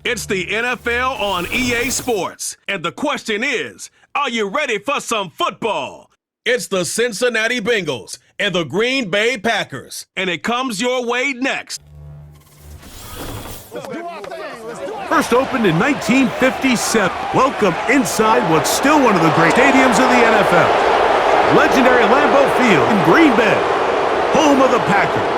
It's the NFL on EA Sports. And the question is, are you ready for some football? It's the Cincinnati Bengals and the Green Bay Packers. And it comes your way next. First opened in 1957. Welcome inside what's still one of the great stadiums of the NFL. Legendary Lambeau Field in Green Bay, home of the Packers.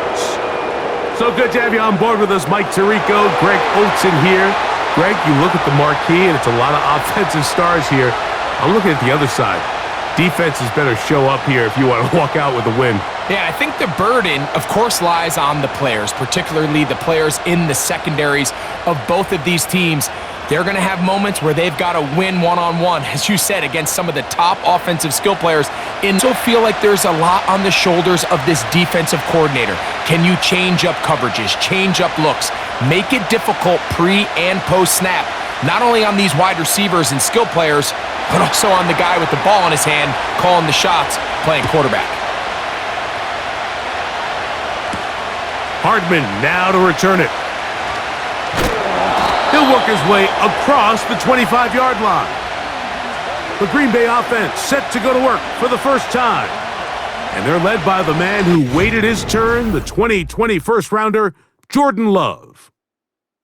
So good to have you on board with us, Mike Tirico, Greg Olsen here. Greg, you look at the marquee, and it's a lot of offensive stars here. I'm looking at the other side. Defenses better show up here if you want to walk out with a win. Yeah, I think the burden, of course, lies on the players, particularly the players in the secondaries of both of these teams. They're going to have moments where they've got to win one-on-one, as you said, against some of the top offensive skill players. And so feel like there's a lot on the shoulders of this defensive coordinator. Can you change up coverages, change up looks, make it difficult pre- and post-snap, not only on these wide receivers and skill players, but also on the guy with the ball in his hand, calling the shots, playing quarterback. Hardman now to return it. He'll work his way across the 25-yard line. The Green Bay offense set to go to work for the first time. And they're led by the man who waited his turn, the 2020 first-rounder, Jordan Love.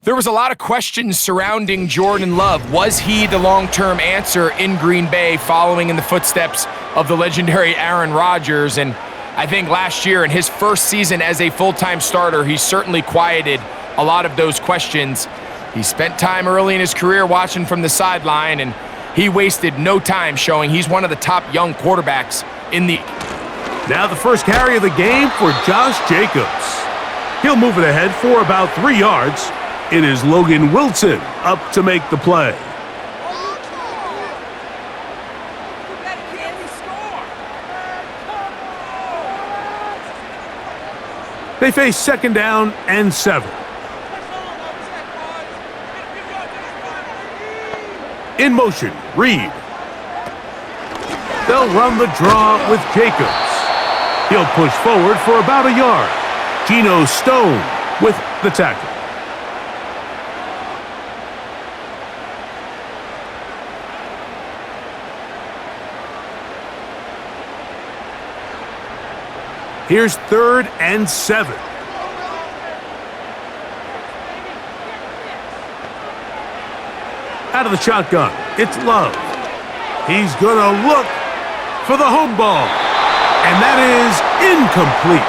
There was a lot of questions surrounding Jordan Love. Was he the long-term answer in Green Bay following in the footsteps of the legendary Aaron Rodgers? And I think last year in his first season as a full-time starter, he certainly quieted a lot of those questions. He spent time early in his career watching from the sideline, and he wasted no time showing he's one of the top young quarterbacks in the... Now the first carry of the game for Josh Jacobs. He'll move it ahead for about 3 yards. It is Logan Wilson up to make the play. They face second down and 7. In motion, Reed. They'll run the draw with Jacobs. He'll push forward for about a yard. Geno Stone with the tackle. Here's 3rd and 7. Out of the shotgun, it's Love. He's going to look for the home ball, and that is incomplete.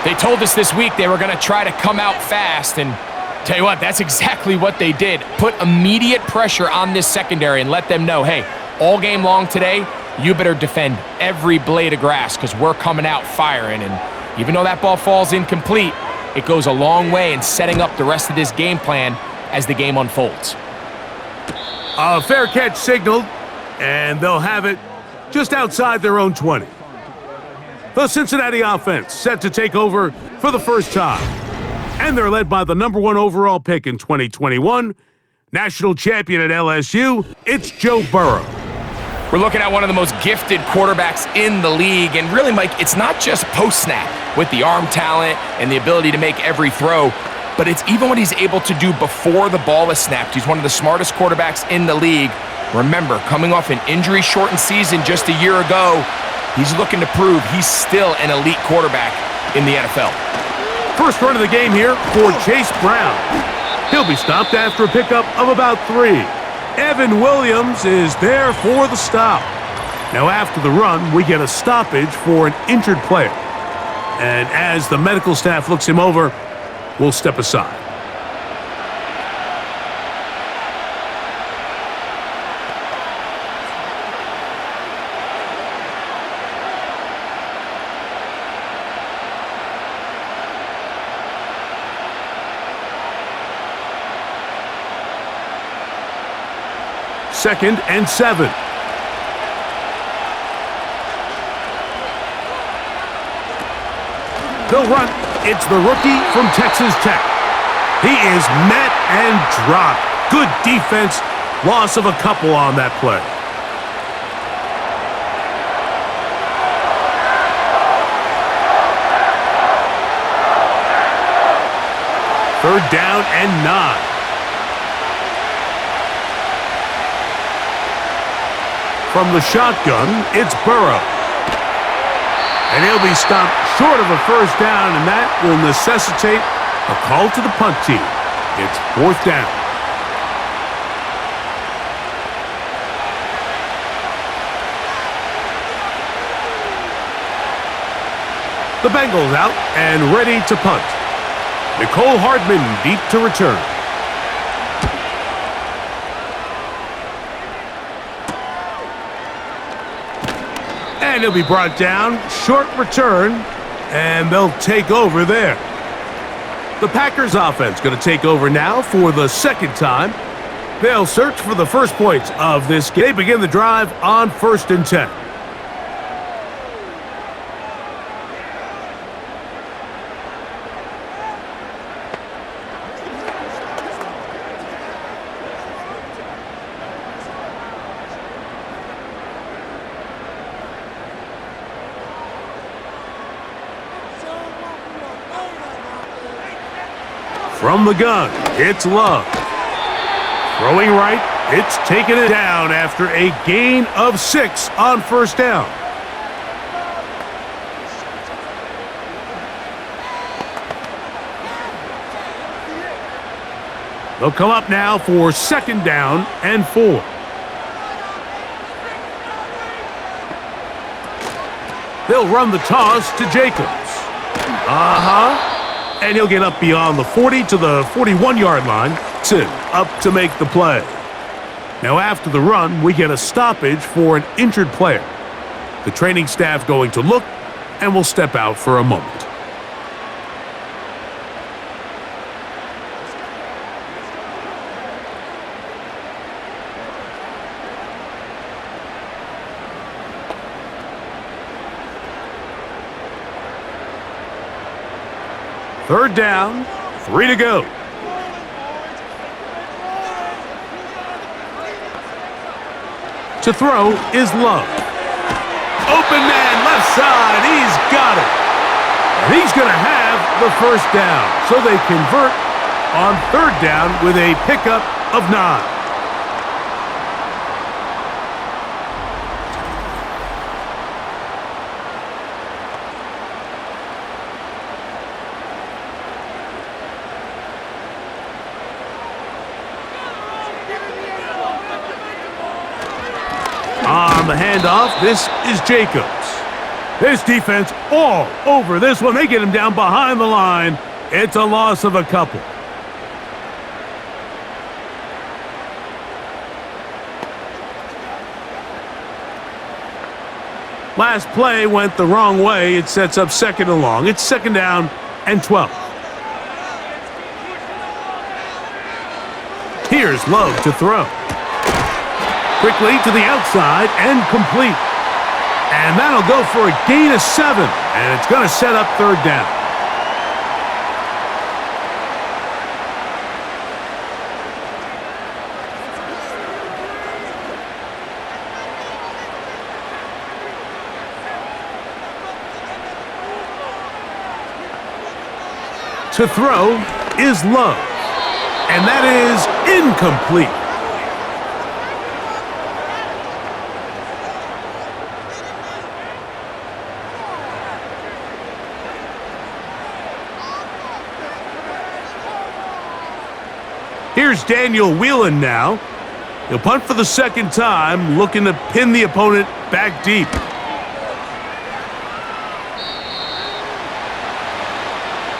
They told us this week they were going to try to come out fast, and tell you what, that's exactly what they did. Put immediate pressure on this secondary and let them know, hey, all game long today, you better defend every blade of grass because we're coming out firing. And even though that ball falls incomplete, it goes a long way in setting up the rest of this game plan as the game unfolds. A fair catch signaled, and they'll have it just outside their own 20. The Cincinnati offense set to take over for the first time. And they're led by the #1 overall pick in 2021, national champion at LSU, it's Joe Burrow. We're looking at one of the most gifted quarterbacks in the league, and really, Mike, it's not just post-snap with the arm talent and the ability to make every throw, but it's even what he's able to do before the ball is snapped. He's one of the smartest quarterbacks in the league. Remember, coming off an injury-shortened season just a year ago, he's looking to prove he's still an elite quarterback in the NFL. First run of the game here for Chase Brown. He'll be stopped after a pickup of about 3. Evan Williams is there for the stop. Now after the run, we get a stoppage for an injured player. And as the medical staff looks him over, we'll step aside. Second and 7. They'll run. It's the rookie from Texas Tech. He is met and dropped. Good defense. Loss of a couple on that play. 3rd down and 9. From the shotgun, it's Burrow. And he'll be stopped short of a 1st down, and that will necessitate a call to the punt team. It's 4th down. The Bengals out and ready to punt. Nicole Hardman deep to return. And he'll be brought down. Short return. And they'll take over there. The Packers offense going to take over now for the 2nd time. They'll search for the first points of this game. They begin the drive on 1st and 10. From the gun, it's Love. Throwing right, it's taking it down after a gain of 6 on 1st down. They'll come up now for 2nd down and 4. They'll run the toss to Jacobs. And he'll get up beyond the 40 to the 41-yard line. Up to make the play. Now after the run, we get a stoppage for an injured player. The training staff going to look, and will step out for a moment. Third down, 3 to go. To throw is Love. Open man, left side, he's got it. And he's going to have the 1st down. So they convert on 3rd down with a pickup of 9. On the handoff, this is Jacobs. This defense all over this one. They get him down behind the line. It's a loss of a couple. Last play went the wrong way. It sets up 2nd and long. It's 2nd down and 12. Here's Love to throw. Quickly to the outside and complete. And that'll go for a gain of 7. And it's going to set up 3rd down. To throw is Love. And that is incomplete. Here's Daniel Whelan now. He'll punt for the 2nd time, looking to pin the opponent back deep.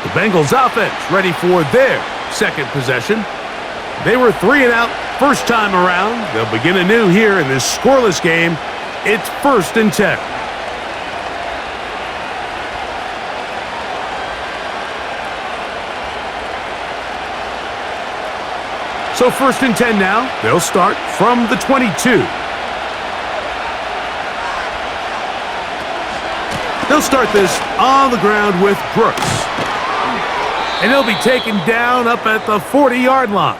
The Bengals offense ready for their 2nd possession. They were 3 and out 1st time around. They'll begin anew here in this scoreless game. It's 1st and 10. So 1st and 10 now. They'll start from the 22. They'll start this on the ground with Brooks. And he'll be taken down up at the 40-yard line.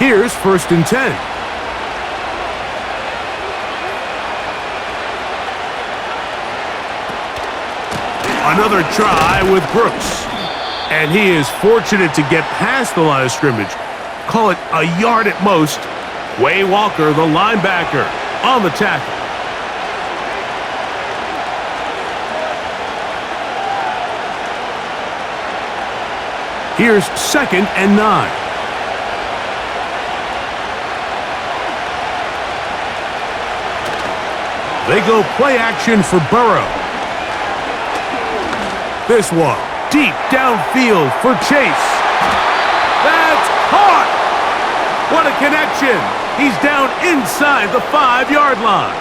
Here's 1st and 10. Another try with Brooks. And he is fortunate to get past the line of scrimmage. Call it a yard at most. Quay Walker, the linebacker, on the tackle. Here's 2nd and 9. They go play action for Burrow. This one, deep downfield for Chase. That's caught! What a connection! He's down inside the 5-yard line.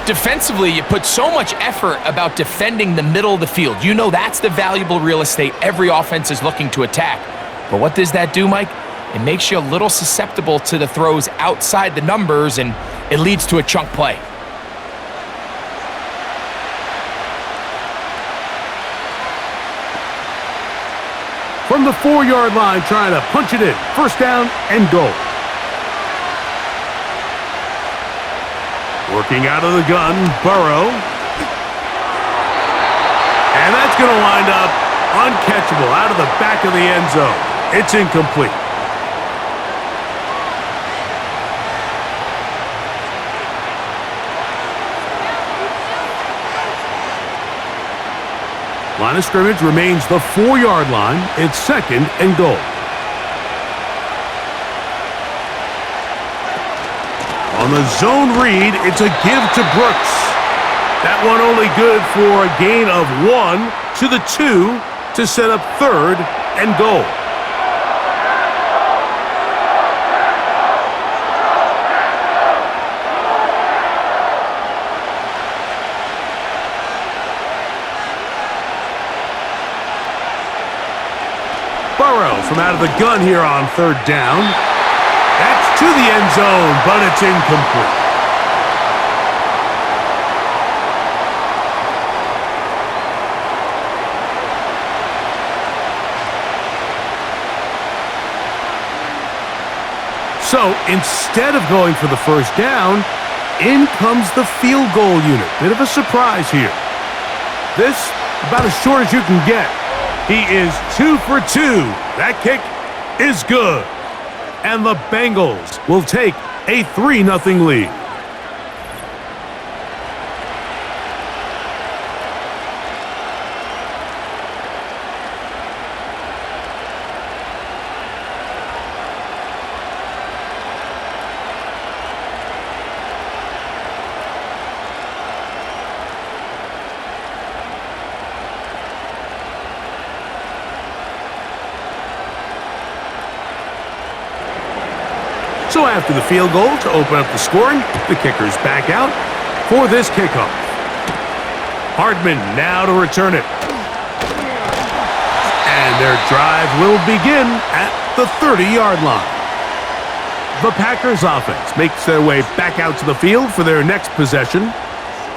Defensively, you put so much effort about defending the middle of the field. You know that's the valuable real estate every offense is looking to attack. But what does that do, Mike? It makes you a little susceptible to the throws outside the numbers, and it leads to a chunk play. From the 4-yard line, trying to punch it in. 1st down and goal. Working out of the gun, Burrow. And that's going to wind up uncatchable out of the back of the end zone. It's incomplete. Line of scrimmage remains the 4-yard line. It's 2nd and goal. On the zone read, it's a give to Brooks. That one only good for a gain of 1 to the 2 to set up 3rd and goal. Burrow from out of the gun here on 3rd down. That's to the end zone, but it's incomplete. So instead of going for the 1st down, in comes the field goal unit. Bit of a surprise here. This about as short as you can get. He is 2 for 2. That kick is good. And the Bengals will take a 3-0 lead. So after the field goal to open up the scoring, the kicker's back out for this kickoff. Hardman now to return it. And their drive will begin at the 30-yard line. The Packers offense makes their way back out to the field for their next possession.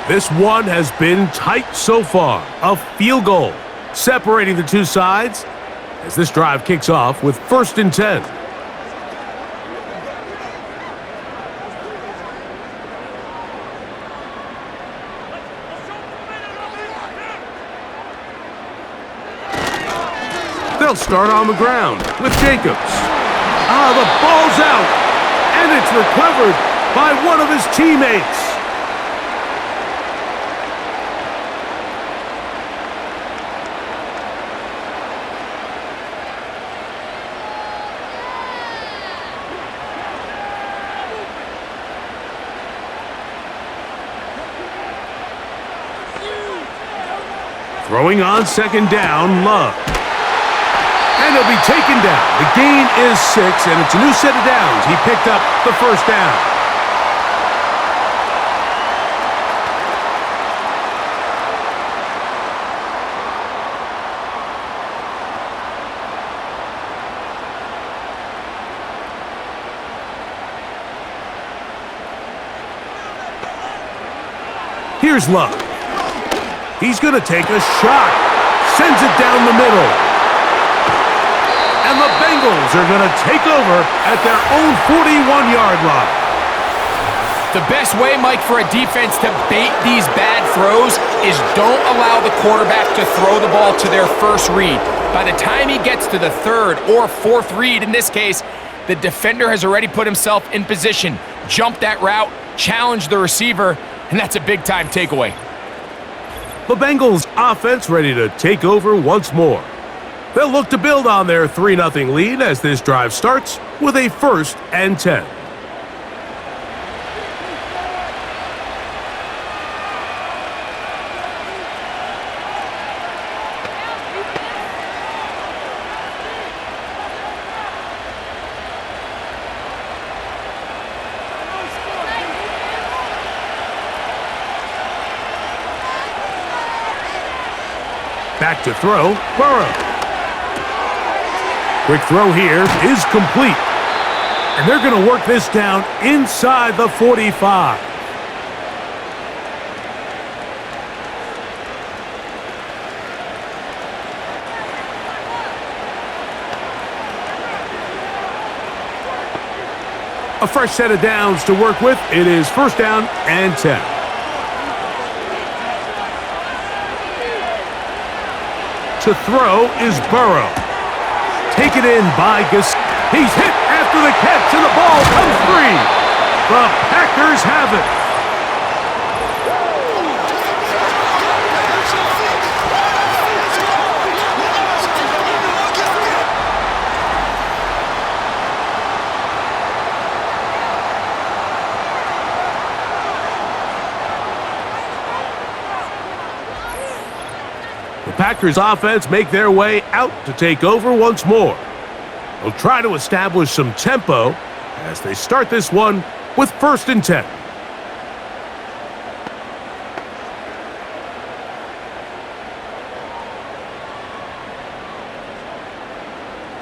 This one has been tight so far. A field goal separating the two sides as this drive kicks off with 1st and 10. They'll start on the ground with Jacobs. The ball's out, and it's recovered by one of his teammates. Throwing on 2nd down, Love. And he'll be taken down. The gain is 6, and it's a new set of downs. He picked up the 1st down. Here's Love. He's going to take a shot. Sends it down the middle. And the Bengals are going to take over at their own 41-yard line. The best way, Mike, for a defense to bait these bad throws is don't allow the quarterback to throw the ball to their first read. By the time he gets to the third or fourth read, in this case, the defender has already put himself in position, jumped that route, challenged the receiver, and that's a big-time takeaway. The Bengals offense ready to take over once more. They'll look to build on their 3-0 lead as this drive starts with a 1st and 10. Back to throw, Burrow. Quick throw here is complete. And they're going to work this down inside the 45. A fresh set of downs to work with. It is 1st down and 10. To throw is Burrow. Taken in by Gus. He's hit after the catch, and the ball comes free. The Packers have it. The Packers offense make their way out to take over once more. They'll try to establish some tempo as they start this one with 1st and 10.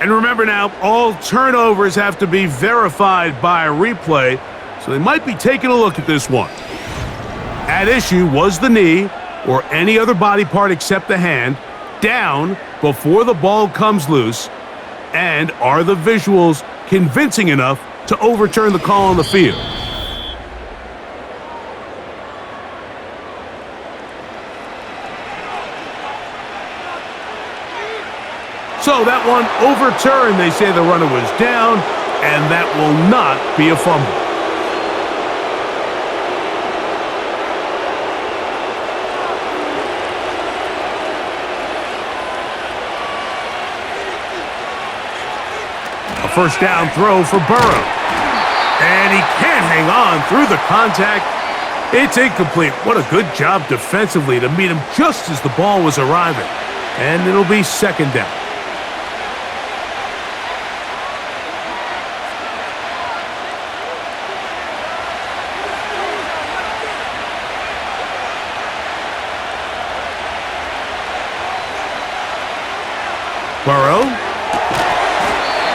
And remember now, all turnovers have to be verified by a replay, so they might be taking a look at this one. At issue was the knee, or any other body part except the hand, down before the ball comes loose, and are the visuals convincing enough to overturn the call on the field? So that one overturned. They say the runner was down, and that will not be a fumble. A 1st down throw for Burrow. And he can't hang on through the contact. It's incomplete. What a good job defensively to meet him just as the ball was arriving. And it'll be 2nd down. Burrow.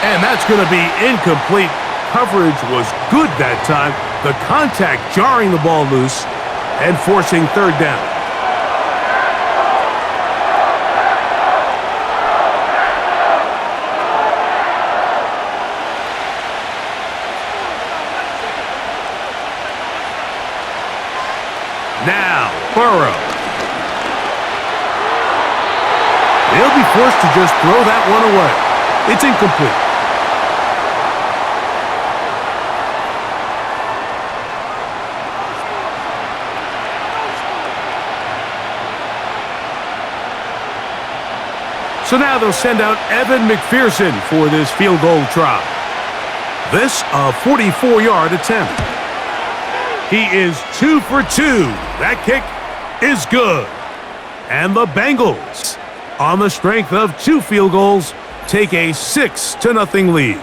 And that's going to be incomplete. Coverage was good that time. The contact jarring the ball loose and forcing 3rd down. Now, Burrow. They'll be forced to just throw that one away. It's incomplete. So now they'll send out Evan McPherson for this field goal try. This a 44-yard attempt. He is 2 for 2. That kick is good. And the Bengals, on the strength of 2 field goals, take a 6-0 lead.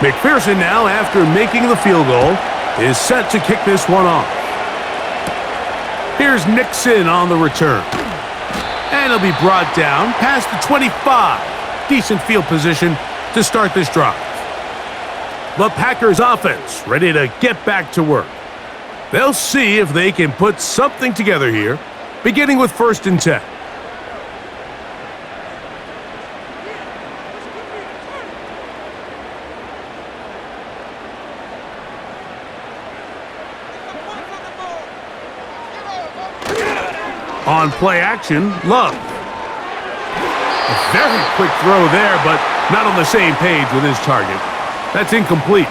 McPherson now, after making the field goal, is set to kick this one off. Here's Nixon on the return. And he'll be brought down past the 25. Decent field position to start this drive. The Packers offense ready to get back to work. They'll see if they can put something together here, beginning with 1st and 10. On play action, Love. A very quick throw there, but not on the same page with his target. That's incomplete.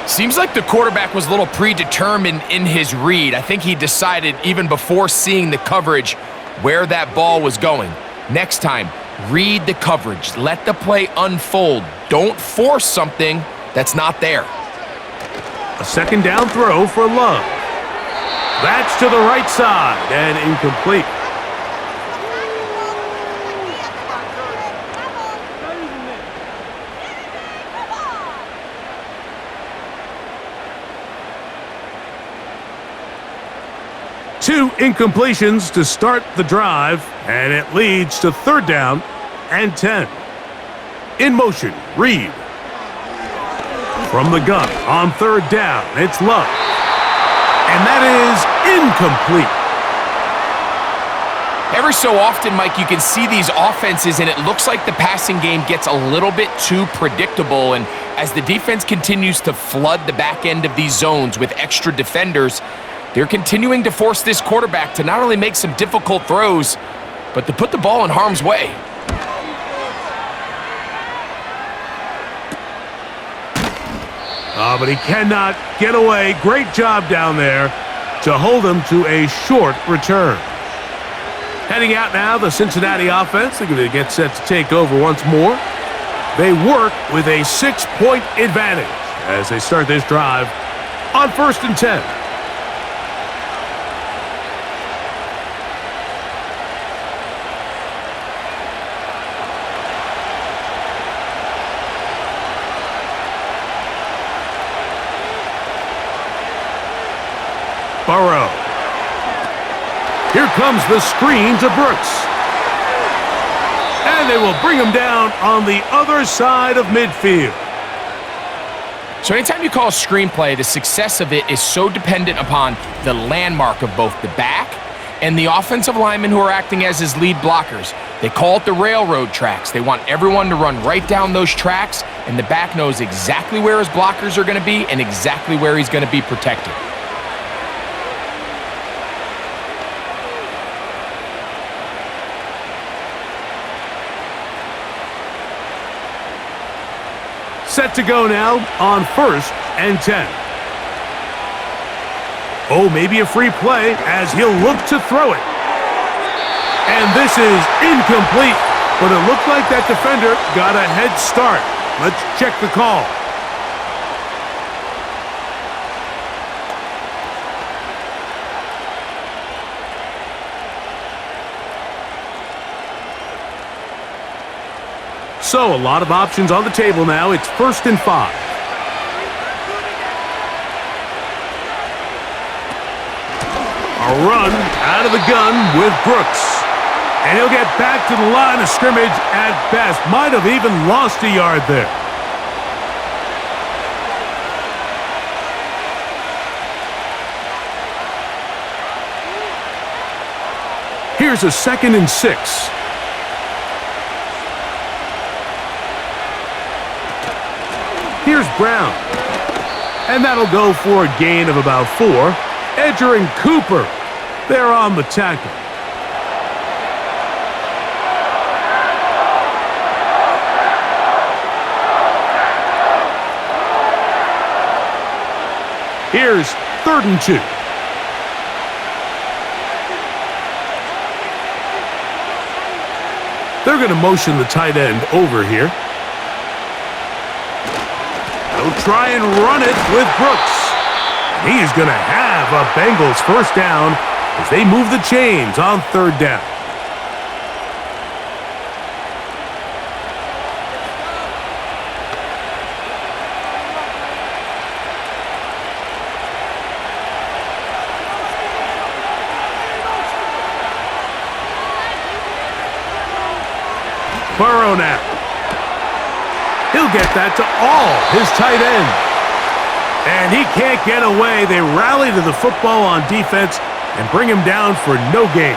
Seems like the quarterback was a little predetermined in his read. I think he decided even before seeing the coverage where that ball was going. Next time, read the coverage. Let the play unfold. Don't force something that's not there. A 2nd down throw for Love. That's to the right side and incomplete. Two incompletions to start the drive, and it leads to 3rd down and 10. In motion, Reed. From the gun on 3rd down, it's Love. And that is incomplete. Every so often, Mike, you can see these offenses, and it looks like the passing game gets a little bit too predictable. And as the defense continues to flood the back end of these zones with extra defenders, they're continuing to force this quarterback to not only make some difficult throws, but to put the ball in harm's way. But he cannot get away. Great job down there to hold him to a short return. Heading out now, the Cincinnati offense. They're going to get set to take over once more. They work with a 6-point advantage as they start this drive on 1st and 10. Burrow. Here comes the screen to Brooks. And they will bring him down on the other side of midfield. So anytime you call a screenplay, the success of it is so dependent upon the landmark of both the back and the offensive linemen who are acting as his lead blockers. They call it the railroad tracks. They want everyone to run right down those tracks, and the back knows exactly where his blockers are going to be and exactly where he's going to be protected. Set to go now on 1st and 10. Oh, maybe a free play as he'll look to throw it. And this is incomplete, but it looked like that defender got a head start. Let's check the call. So, a lot of options on the table now. It's 1st and 5. A run out of the gun with Brooks. And he'll get back to the line of scrimmage at best. Might have even lost a yard there. Here's a 2nd and 6. Here's Brown. And that'll go for a gain of about 4. Edger and Cooper, they're on the tackle. Here's 3rd and 2. They're going to motion the tight end over here. They'll try and run it with Brooks. He is going to have a Bengals 1st down as they move the chains on 3rd down. Burrow now. He'll get that to all his tight ends. And he can't get away. They rally to the football on defense and bring him down for no gain.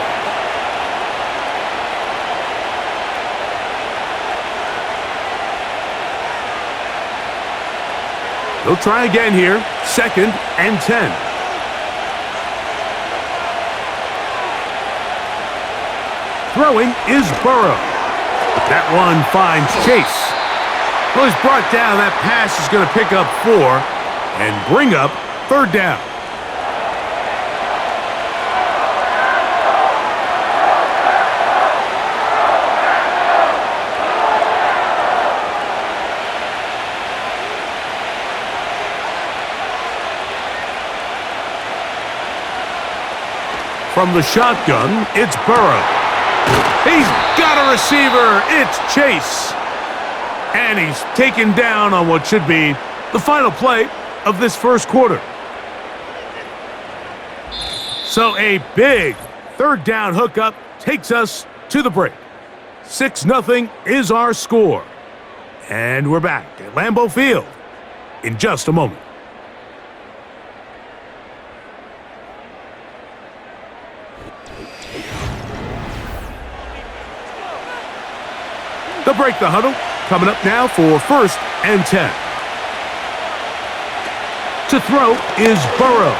They'll try again here. 2nd and 10. Throwing is Burrow. That one finds Chase. Well, he's brought down. That pass is going to pick up 4 and bring up 3rd down. From the shotgun, it's Burrow. He's got a receiver. It's Chase. And he's taken down on what should be the final play of this first quarter. So a big 3rd down hookup takes us to the break. 6-0 is our score. And we're back at Lambeau Field in just a moment. They'll break the huddle. Coming up now for 1st and 10. To throw is Burrow.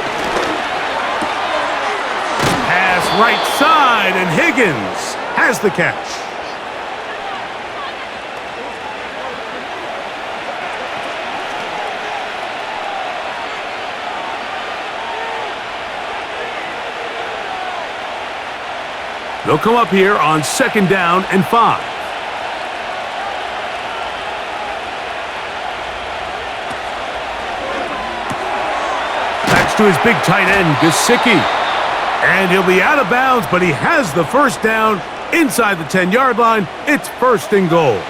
Pass right side, and Higgins has the catch. They'll come up here on 2nd down and 5. To his big tight end, Gesicki. And he'll be out of bounds, but he has the 1st down inside the 10-yard line. It's 1st and goal.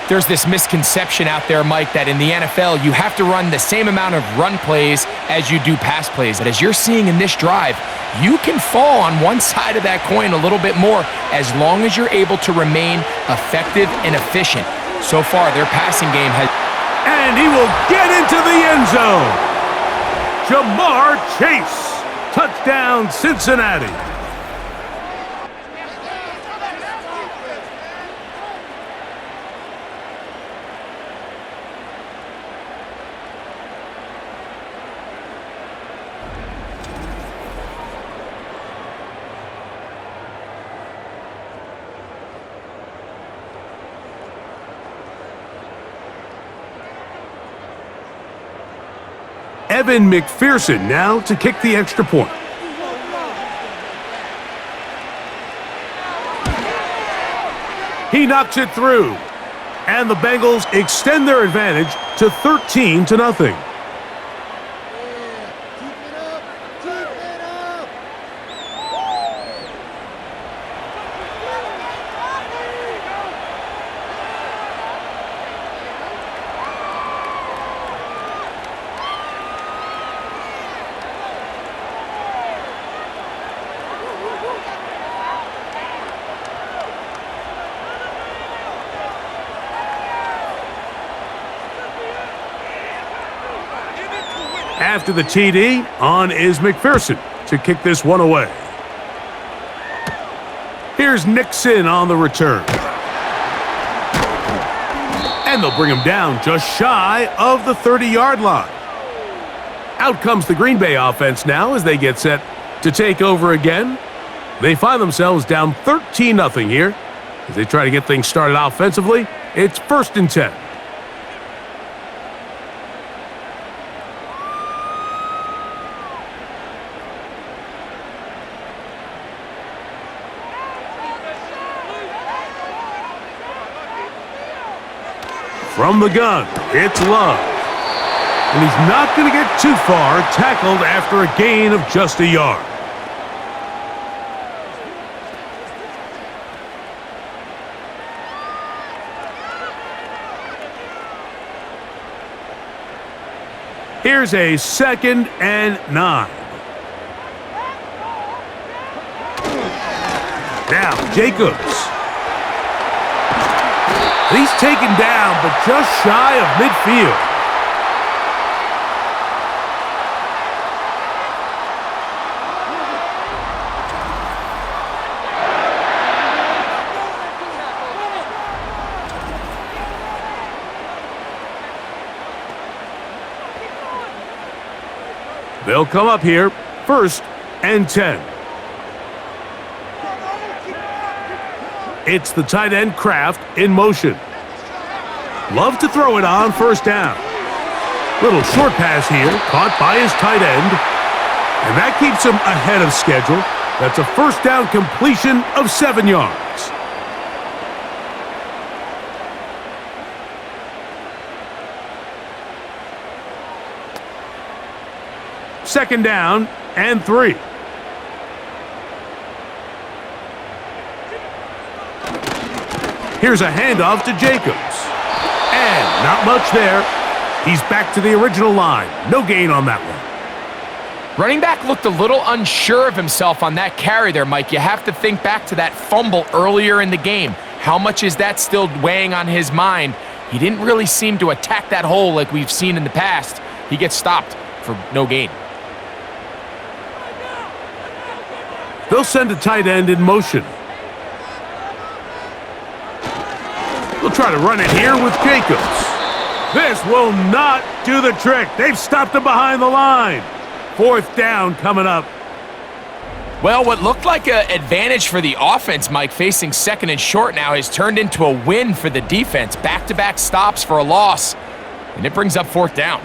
There's this misconception out there, Mike, that in the NFL, you have to run the same amount of run plays as you do pass plays. But as you're seeing in this drive, you can fall on one side of that coin a little bit more as long as you're able to remain effective and efficient. So far, their passing game has... And he will get into the end zone. Jamar Chase. Touchdown, Cincinnati. Evan McPherson now to kick the extra point. He knocks it through. And the Bengals extend their advantage to 13-0. After the TD, on is McPherson to kick this one away. Here's Nixon on the return. And they'll bring him down just shy of the 30-yard line. Out comes the Green Bay offense now as they get set to take over again. They find themselves down 13-0 here. As they try to get things started offensively, it's 1st and 10. From the gun, it's Love. And he's not going to get too far, tackled after a gain of just a yard. Here's a 2nd and 9. Now, Jacobs. He's taken down, but just shy of midfield. They'll come up here, 1st and 10. It's the tight end Kraft in motion. Love to throw it on 1st down. Little short pass here, caught by his tight end. And that keeps him ahead of schedule. That's a 1st down completion of 7 yards. Second down and 3. Here's a handoff to Jacobs. And not much there. He's back to the original line. No gain on that one. Running back looked a little unsure of himself on that carry there, Mike. You have to think back to that fumble earlier in the game. How much is that still weighing on his mind? He didn't really seem to attack that hole like we've seen in the past. He gets stopped for no gain. They'll send a tight end in motion. They'll try to run it here with Jacobs. This will not do the trick. They've stopped him behind the line. 4th down coming up. Well, what looked like an advantage for the offense, Mike, facing 2nd and short now, has turned into a win for the defense. Back-to-back stops for a loss, and it brings up 4th down.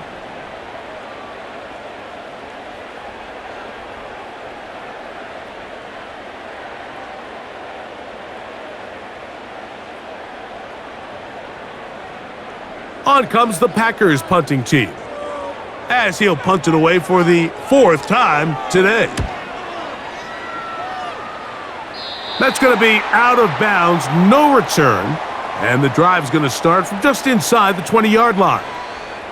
On comes the Packers punting team, as he'll punt it away for the 4th time today. That's going to be out of bounds, no return, and the drive's going to start from just inside the 20-yard line.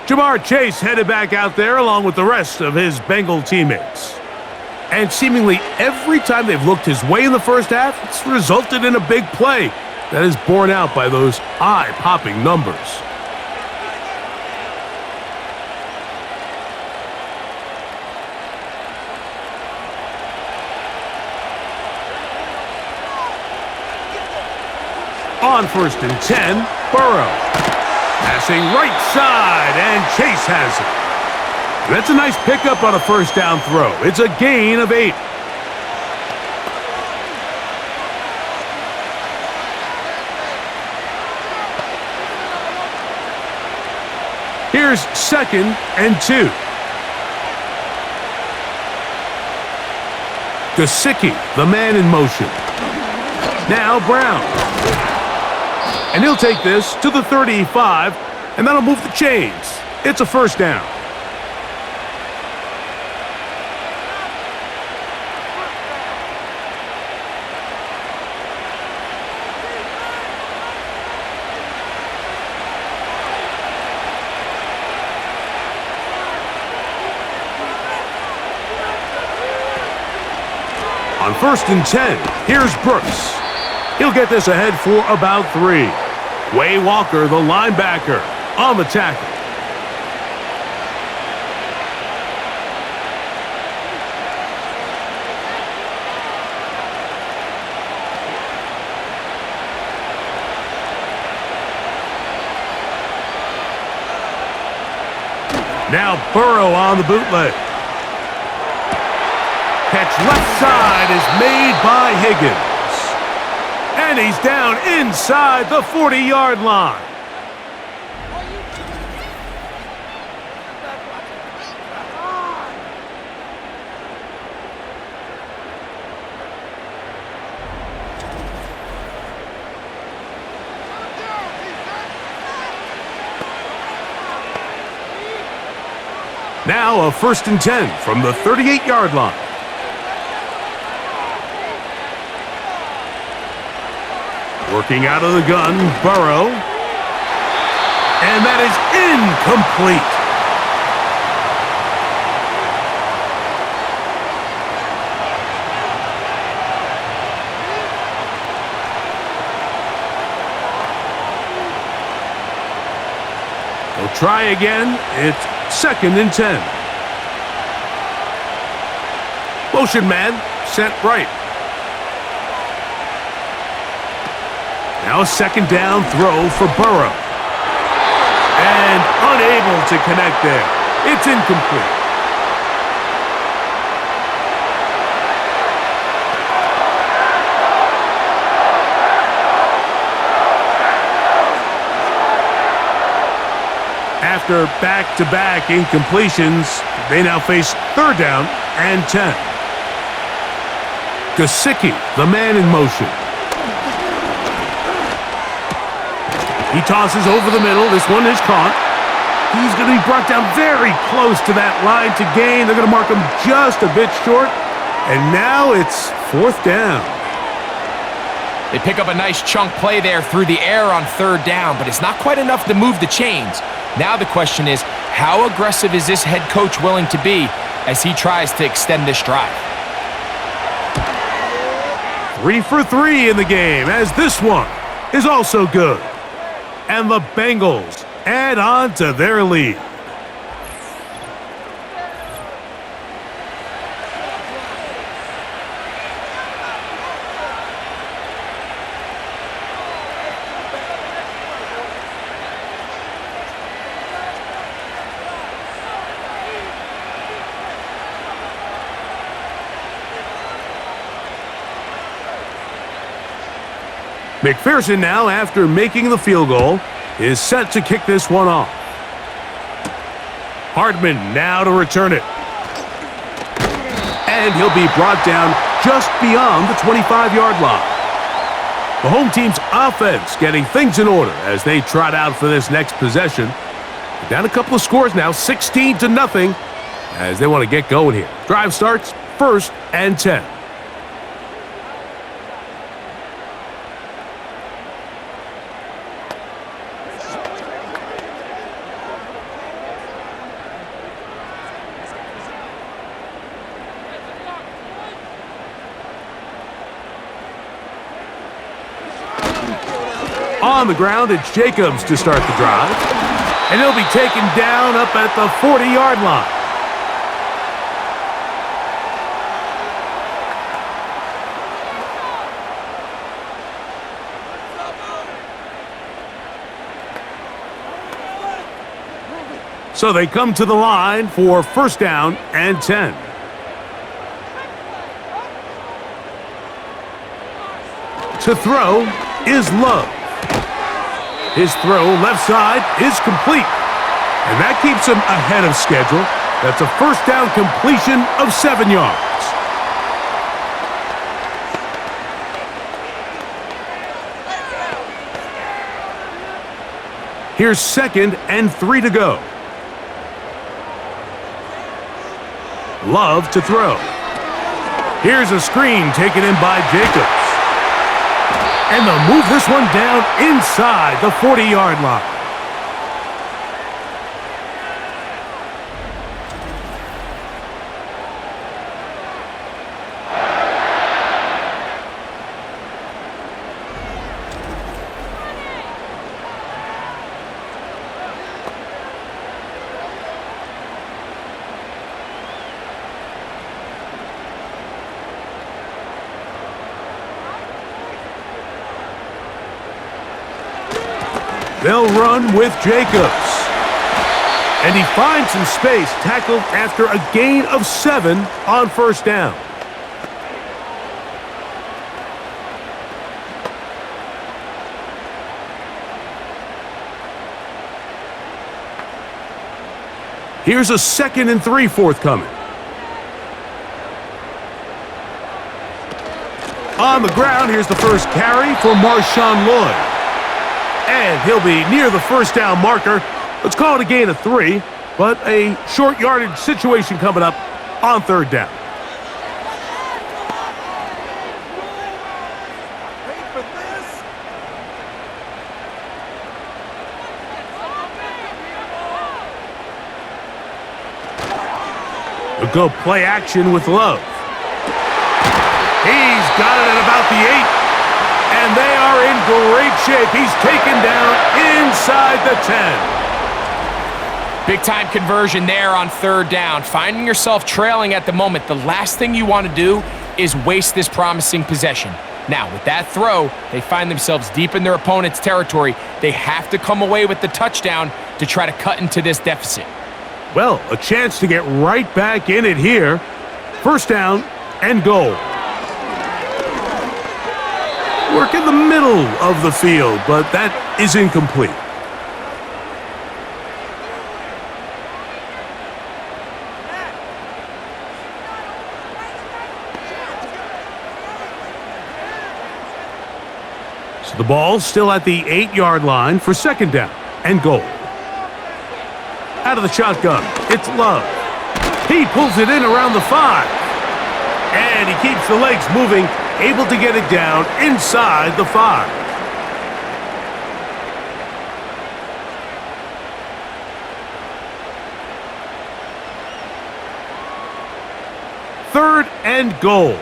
Jamar Chase headed back out there along with the rest of his Bengal teammates. And seemingly every time they've looked his way in the first half, it's resulted in a big play that is borne out by those eye-popping numbers. On 1st and 10, Burrow. Passing right side, and Chase has it. That's a nice pickup on a 1st down throw. It's a gain of 8. Here's 2nd and 2. Gesicki, the man in motion. Now Brown. And he'll take this to the 35, and that'll move the chains. It's a 1st down. On 1st and 10, here's Brooks. He'll get this ahead for about 3. Way Walker, the linebacker, on the tackle. Now Burrow on the bootleg. Catch left side is made by Higgins. And he's down inside the 40-yard line. Now a 1st and 10 from the 38-yard line. Working out of the gun, Burrow. And that is incomplete. try again. It's 2nd and 10. Motion man, set right. Now a 2nd down throw for Burrow. And unable to connect there. It's incomplete. After back-to-back incompletions, they now face 3rd down and 10. Gesicki, the man in motion. He tosses over the middle. This one is caught. He's going to be brought down very close to that line to gain. They're going to mark him just a bit short. And now it's 4th down. They pick up a nice chunk play there through the air on 3rd down, but it's not quite enough to move the chains. Now the question is, how aggressive is this head coach willing to be as he tries to extend this drive? 3 for 3 in the game, as this one is also good. And the Bengals add on to their lead. McPherson now, after making the field goal, is set to kick this one off. Hardman now to return it. And he'll be brought down just beyond the 25-yard line. The home team's offense getting things in order as they trot out for this next possession. They're down a couple of scores now, 16-0, as they want to get going here. Drive starts 1st and 10. On the ground, it's Jacobs to start the drive. And he'll be taken down up at the 40-yard line. So they come to the line for 1st down and 10. To throw is Love. His throw left side is complete. And that keeps him ahead of schedule. That's a 1st down completion of 7 yards. Here's 2nd and 3 to go. Love to throw. Here's a screen taken in by Jacobs. And they'll move this one down inside the 40-yard line. They'll run with Jacobs. And he finds some space, tackled after a gain of 7 on 1st down. Here's a 2nd and 3 forthcoming. On the ground, here's the first carry for Marshawn Lloyd. And he'll be near the 1st down marker. Let's call it a gain of 3, but a short yardage situation coming up on 3rd down. They'll go play action with Love. He's got it at about the 8. And they are in great shape. He's taken down inside the 10. Big-time conversion there on third down. Finding yourself trailing at the moment, the last thing you want to do is waste this promising possession. Now, with that throw, they find themselves deep in their opponent's territory. They have to come away with the touchdown to try to cut into this deficit. Well, a chance to get right back in it here. First down and goal. Work in the middle of the field, but that is incomplete. So the ball still at the 8-yard line for second down and goal. Out of the shotgun, it's Love. He pulls it in around the 5. And he keeps the legs moving, able to get it down inside the 5. Third and goal.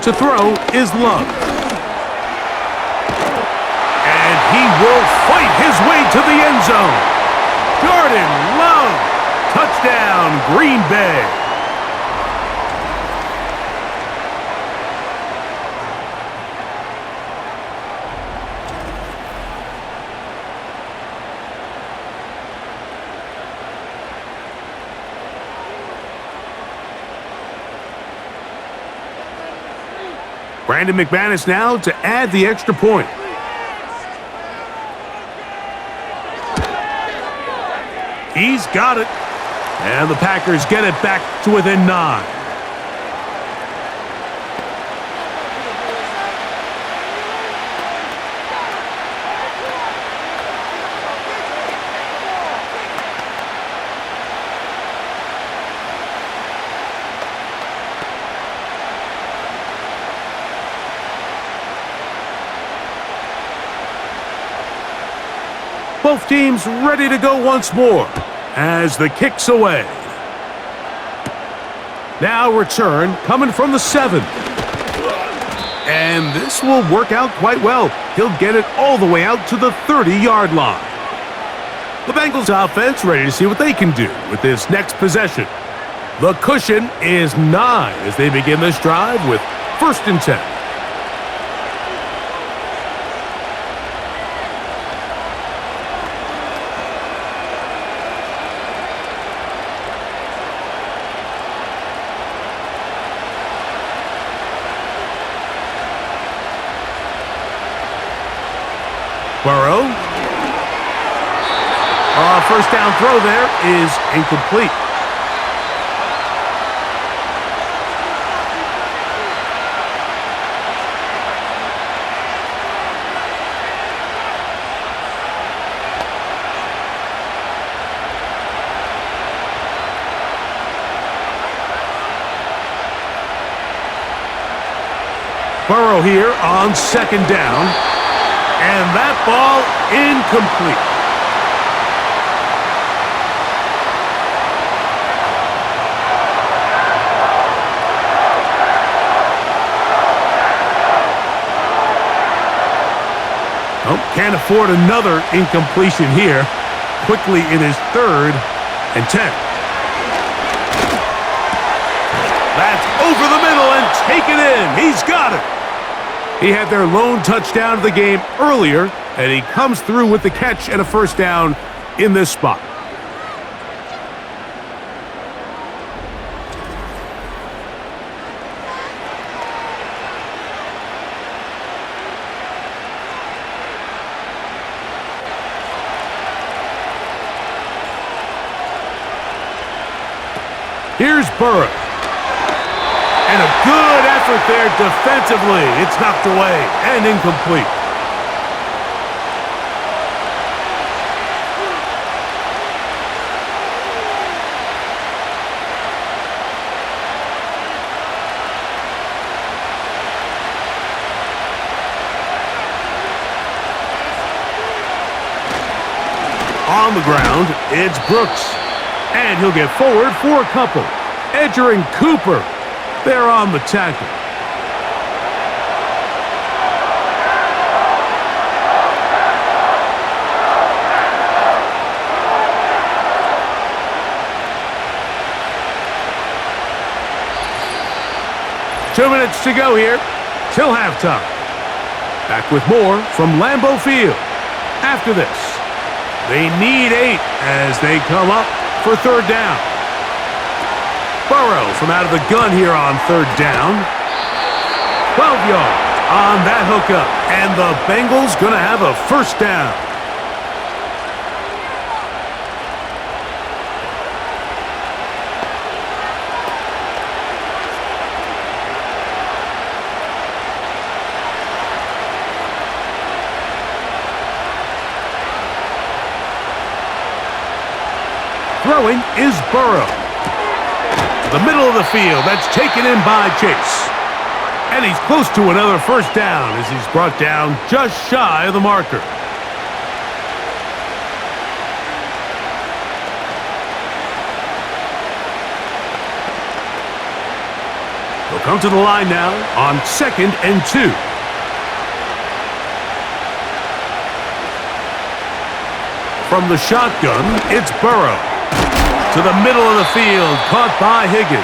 To throw is Love. And he will fight his way to the end zone. Jordan Love. Touchdown, Green Bay. Brandon McManus now to add the extra point. He's got it. And the Packers get it back to within 9. Both teams ready to go once more as the kick's away. Now return coming from the 7. And this will work out quite well. He'll get it all the way out to the 30-yard line. The Bengals offense ready to see what they can do with this next possession. The cushion is 9 as they begin this drive with 1st and 10. Burrow. First down throw there is incomplete. Burrow here on second down. And that ball incomplete. Oh, can't afford another incompletion here. Quickly in his 3rd and 10. That's over the middle and taken in. He's got it. He had their lone touchdown of the game earlier, and he comes through with the catch and a first down in this spot. Here's Burrow. And a good effort there defensively. It's knocked away and incomplete. On the ground, it's Brooks. And he'll get forward for a couple. Edger and Cooper. They're on the tackle. 2 minutes to go here till halftime. Back with more from Lambeau Field. After this, they need 8 as they come up for third down. Burrow from out of the gun here on third down. 12 yards on that hookup, and the Bengals going to have a first down. Throwing is Burrow. The middle of the field, that's taken in by Chase. And he's close to another first down as he's brought down just shy of the marker. He'll come to the line now on 2nd and 2. From the shotgun, it's Burrow. To the middle of the field, caught by Higgins.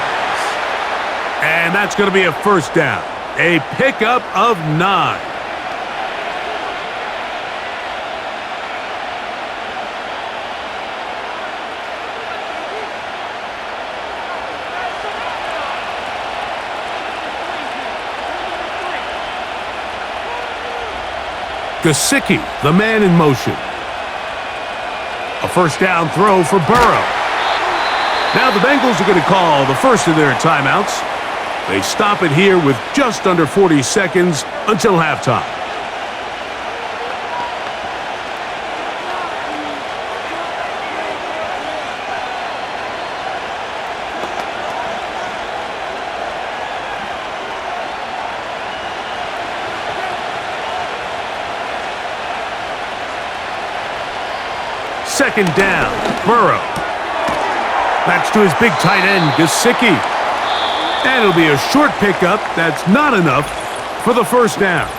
And that's going to be a first down. A pickup of 9. Gesicki, the man in motion. A first down throw for Burrow. Now the Bengals are going to call the first of their timeouts. They stop it here with just under 40 seconds until halftime. Second down, Burrow. That's to his big tight end, Gesicki. And it'll be a short pickup that's not enough for the first down.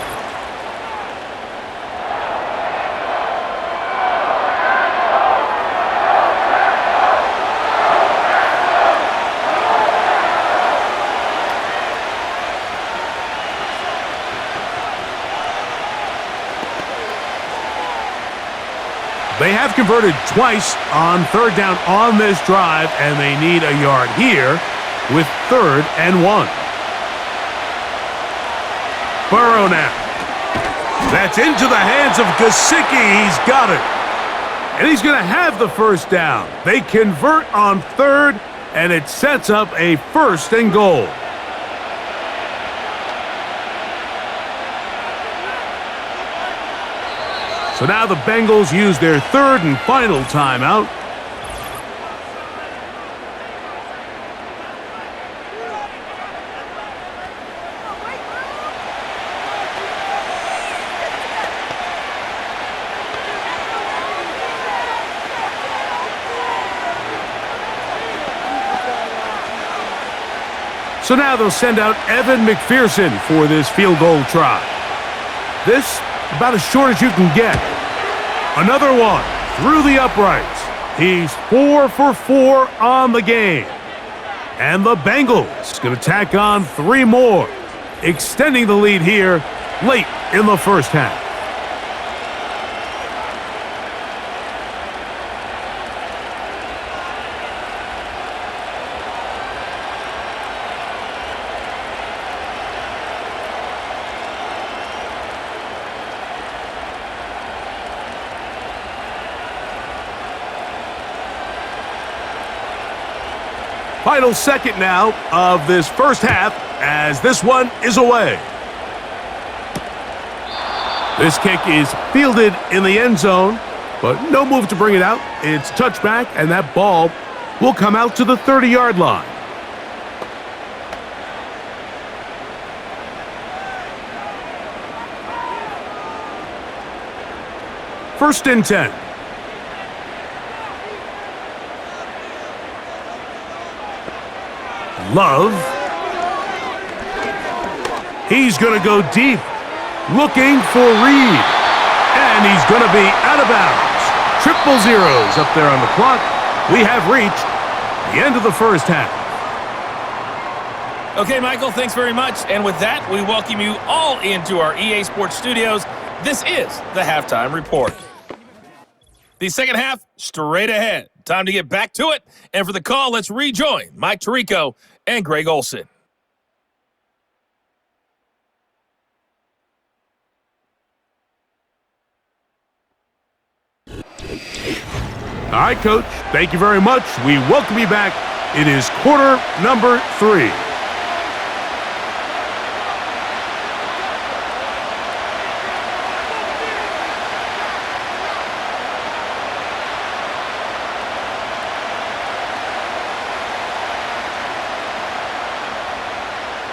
They have converted twice on third down on this drive, and they need a yard here with 3rd and 1. Burrow now. That's into the hands of Gesicki. He's got it. And he's going to have the first down. They convert on 3rd, and it sets up a 1st and goal. So now the Bengals use their 3rd and final timeout. So now they'll send out Evan McPherson for this field goal try. This, about as short as you can get. Another one through the uprights. He's 4 for 4 on the game. And the Bengals going to tack on 3 more, extending the lead here late in the first half. Final second now of this first half as this one is away. This kick is fielded in the end zone, but no move to bring it out. It's touchback, and that ball will come out to the 30-yard line. First and 10. Love. He's going to go deep, looking for Reed. And he's going to be out of bounds. Triple zeros up there on the clock. We have reached the end of the first half. Okay, Michael, thanks very much. And with that, we welcome you all into our EA Sports studios. This is the Halftime Report. The second half, straight ahead. Time to get back to it. And for the call, let's rejoin Mike Tirico and Greg Olson. All right, Coach, thank you very much. We welcome you back. It is quarter number 3.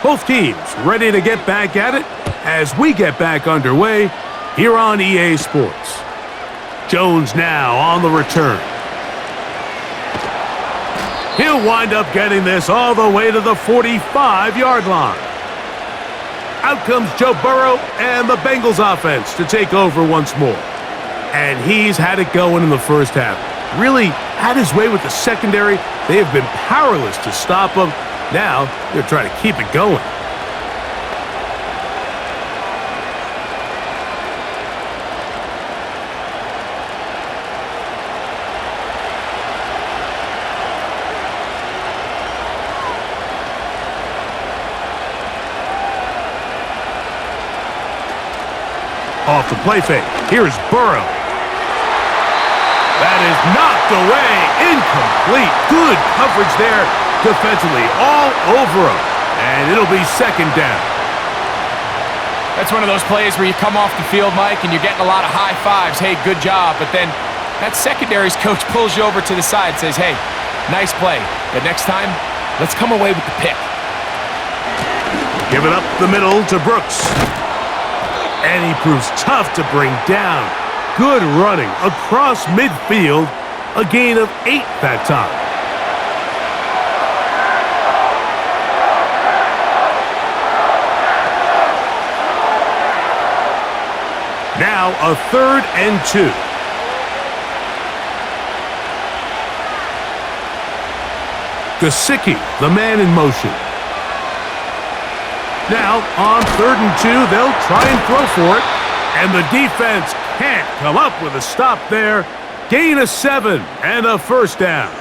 Both teams ready to get back at it as we get back underway here on EA Sports. Jones now on the return. He'll wind up getting this all the way to the 45-yard line. Out comes Joe Burrow and the Bengals offense to take over once more. And he's had it going in the first half. Really had his way with the secondary. They have been powerless to stop him. Now they're trying to keep it going. Off the play fake. Here's Burrow. That is knocked away. Incomplete. Good coverage there defensively. All over him. And it'll be second down. That's one of those plays where you come off the field, Mike, and you're getting a lot of high fives. Hey, good job. But then that secondary's coach pulls you over to the side and says, hey, nice play. But next time, let's come away with the pick. Give it up the middle to Brooks. And he proves tough to bring down. Good running across midfield. A gain of 8 that time. Now a 3rd and 2. Gesicki, the man in motion. Now, on 3rd and 2, they'll try and throw for it. And the defense can't come up with a stop there. Gain of 7 and a first down.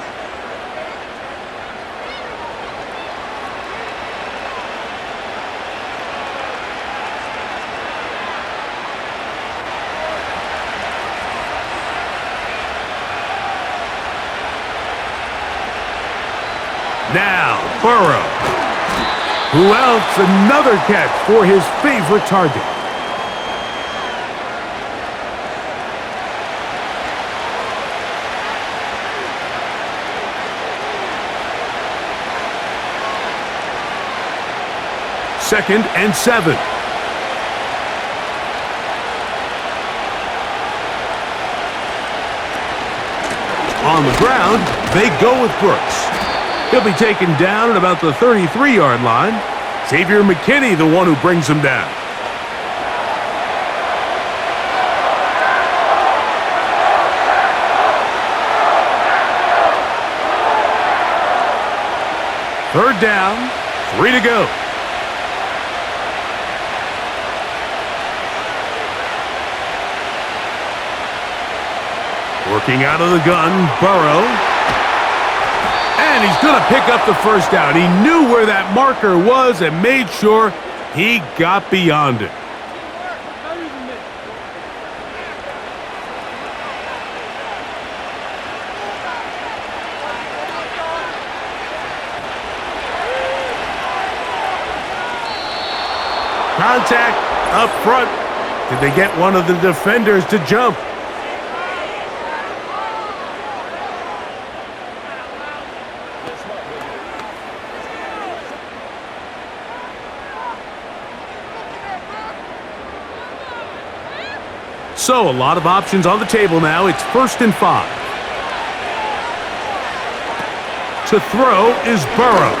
Now, Burrow. Who else? Another catch for his favorite target. Second and 7. On the ground, they go with Brooks. He'll be taken down at about the 33-yard line. Xavier McKinney, the one who brings him down. Third down, 3 to go. Working out of the gun, Burrow. And he's going to pick up the first down. He knew where that marker was and made sure he got beyond it. Contact up front. Did they get one of the defenders to jump? So, a lot of options on the table now. It's 1st and 5. To throw is Burrow.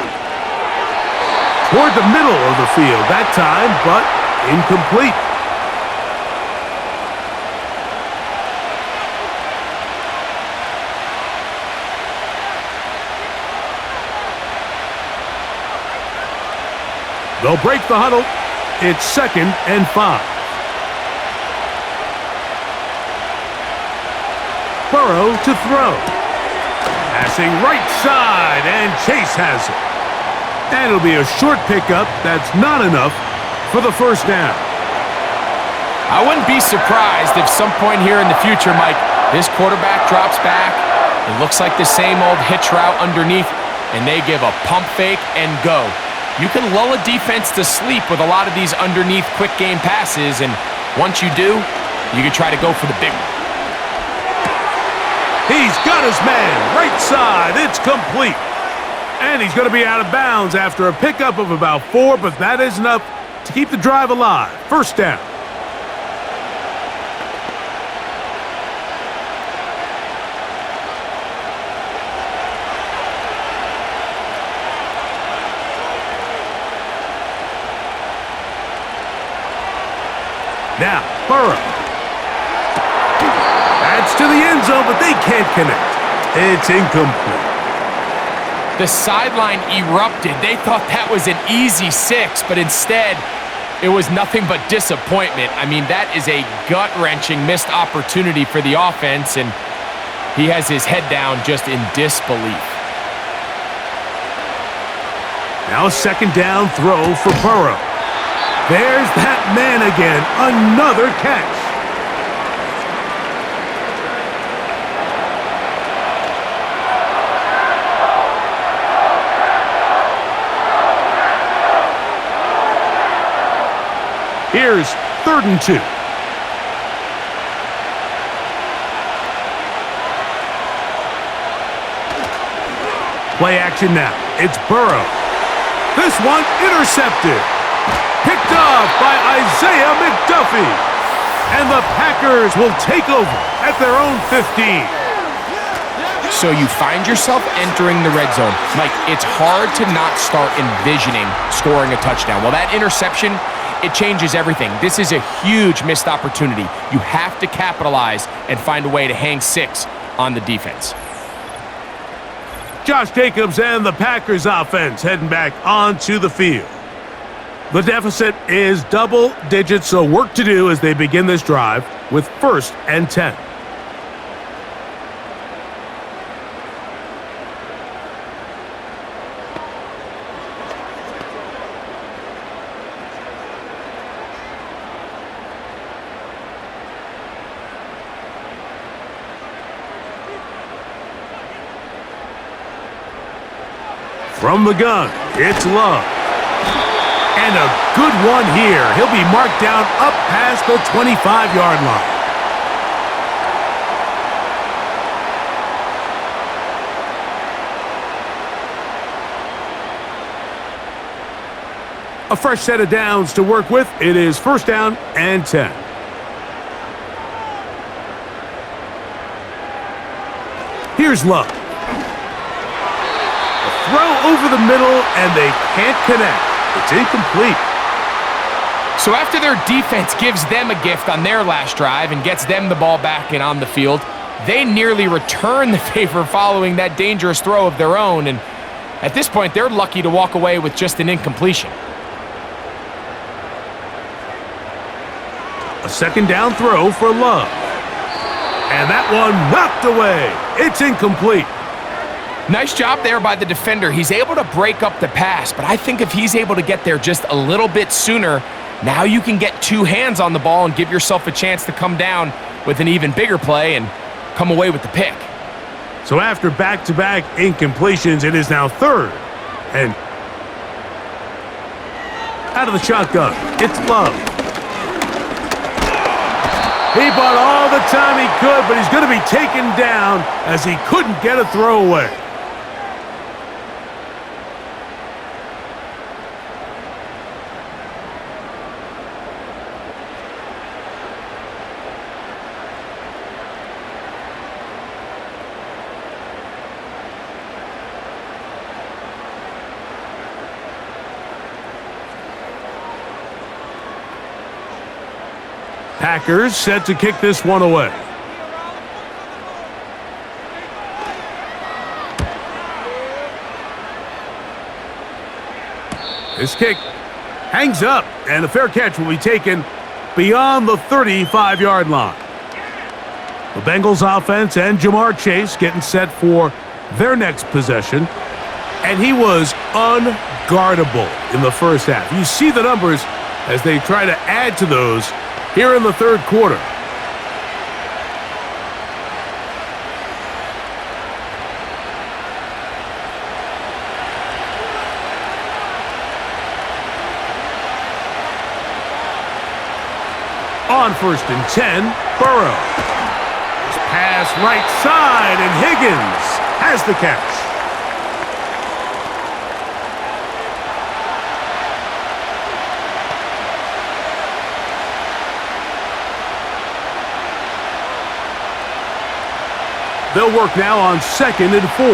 Toward the middle of the field that time, but incomplete. They'll break the huddle. It's 2nd and 5. Burrow to throw. Passing right side, and Chase has it. And it'll be a short pickup. That's not enough for the first down. I wouldn't be surprised if some point here in the future, Mike, this quarterback drops back. It looks like the same old hitch route underneath, and they give a pump fake and go. You can lull a defense to sleep with a lot of these underneath quick game passes, and once you do, you can try to go for the big one. He's got his man, right side, it's complete. And he's going to be out of bounds after a pickup of about 4, but that is enough to keep the drive alive. First down. Now, Burrow. That's to the end zone, but they can't connect. It's incomplete. The sideline erupted. They thought that was an easy 6, but instead, it was nothing but disappointment. I mean, that is a gut-wrenching missed opportunity for the offense, and he has his head down just in disbelief. Now a 2nd down throw for Burrow. There's that man again. Another catch. Here's 3rd and 2. Play action now. It's Burrow. This one intercepted. Picked off by Isaiah McDuffie. And the Packers will take over at their own 15. So you find yourself entering the red zone. Mike, it's hard to not start envisioning scoring a touchdown. Well, that interception, it changes everything. This is a huge missed opportunity. You have to capitalize and find a way to hang 6 on the defense. Josh Jacobs and the Packers offense heading back onto the field. The deficit is double digits, so work to do as they begin this drive with 1st and 10. From the gun, it's Love. And a good one here. He'll be marked down up past the 25-yard line. A fresh set of downs to work with. It is 1st down and 10. Here's Love. Throw over the middle, and they can't connect. It's incomplete. So after their defense gives them a gift on their last drive and gets them the ball back and on the field, they nearly return the favor following that dangerous throw of their own, and at this point, they're lucky to walk away with just an incompletion. A 2nd down throw for Love. And that one knocked away. It's incomplete. Nice job there by the defender. He's able to break up the pass, but I think if he's able to get there just a little bit sooner, now you can get 2 hands on the ball and give yourself a chance to come down with an even bigger play and come away with the pick. So after back-to-back incompletions, it is now 3rd. And out of the shotgun, it's Love. He bought all the time he could, but he's going to be taken down as he couldn't get a throwaway. Packers set to kick this one away. This kick Hangs up, and a fair catch will be taken beyond the 35-yard line. The Bengals offense and Jamar Chase getting set for their next possession. And he was unguardable in the first half. You see the numbers as they try to add to those here in the third quarter. On 1st and 10, Burrow. Pass right side, and Higgins has the catch. They'll work now on 2nd and 4.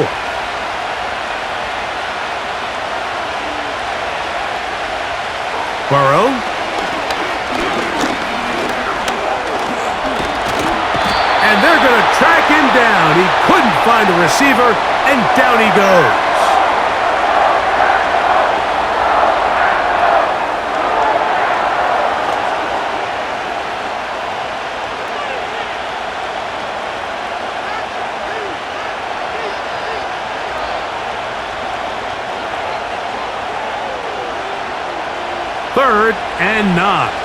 Burrow. And they're going to track him down. He couldn't find a receiver, and down he goes. Third and 9.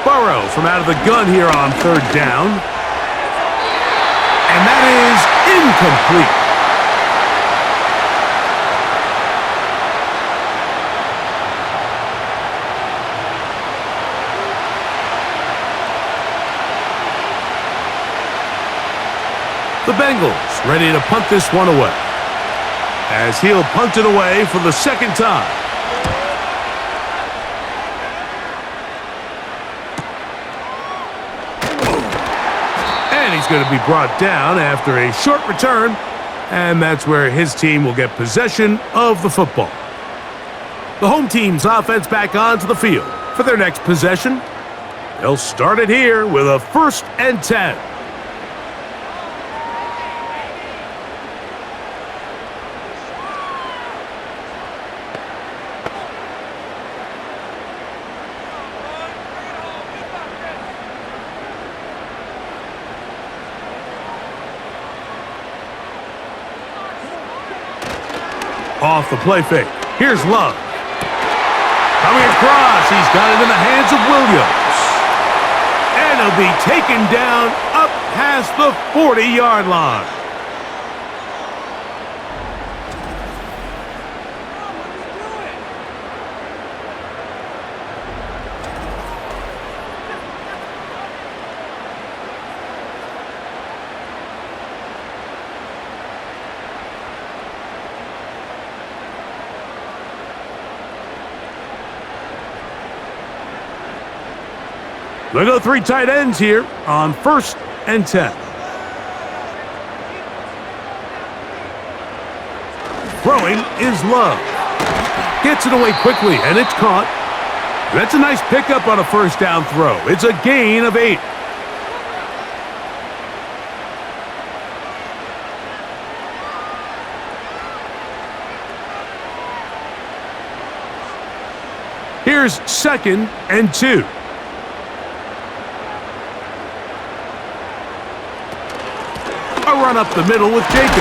Burrow from out of the gun here on 3rd down. And that is incomplete. The Bengals ready to punt this one away, as he'll punt it away for the 2nd time. He's going to be brought down after a short return, and that's where his team will get possession of the football. The home team's offense back onto the field for their next possession. They'll start it here with a 1st and 10. Off the play fake. Here's Love. Coming across. He's got it in the hands of Williams. And he'll be taken down up past the 40-yard line. They'll go 3 tight ends here on 1st and 10. Throwing is Love. Gets it away quickly, and it's caught. That's a nice pickup on a 1st down throw. It's a gain of 8. Here's 2nd and 2. A run up the middle with Jacobs.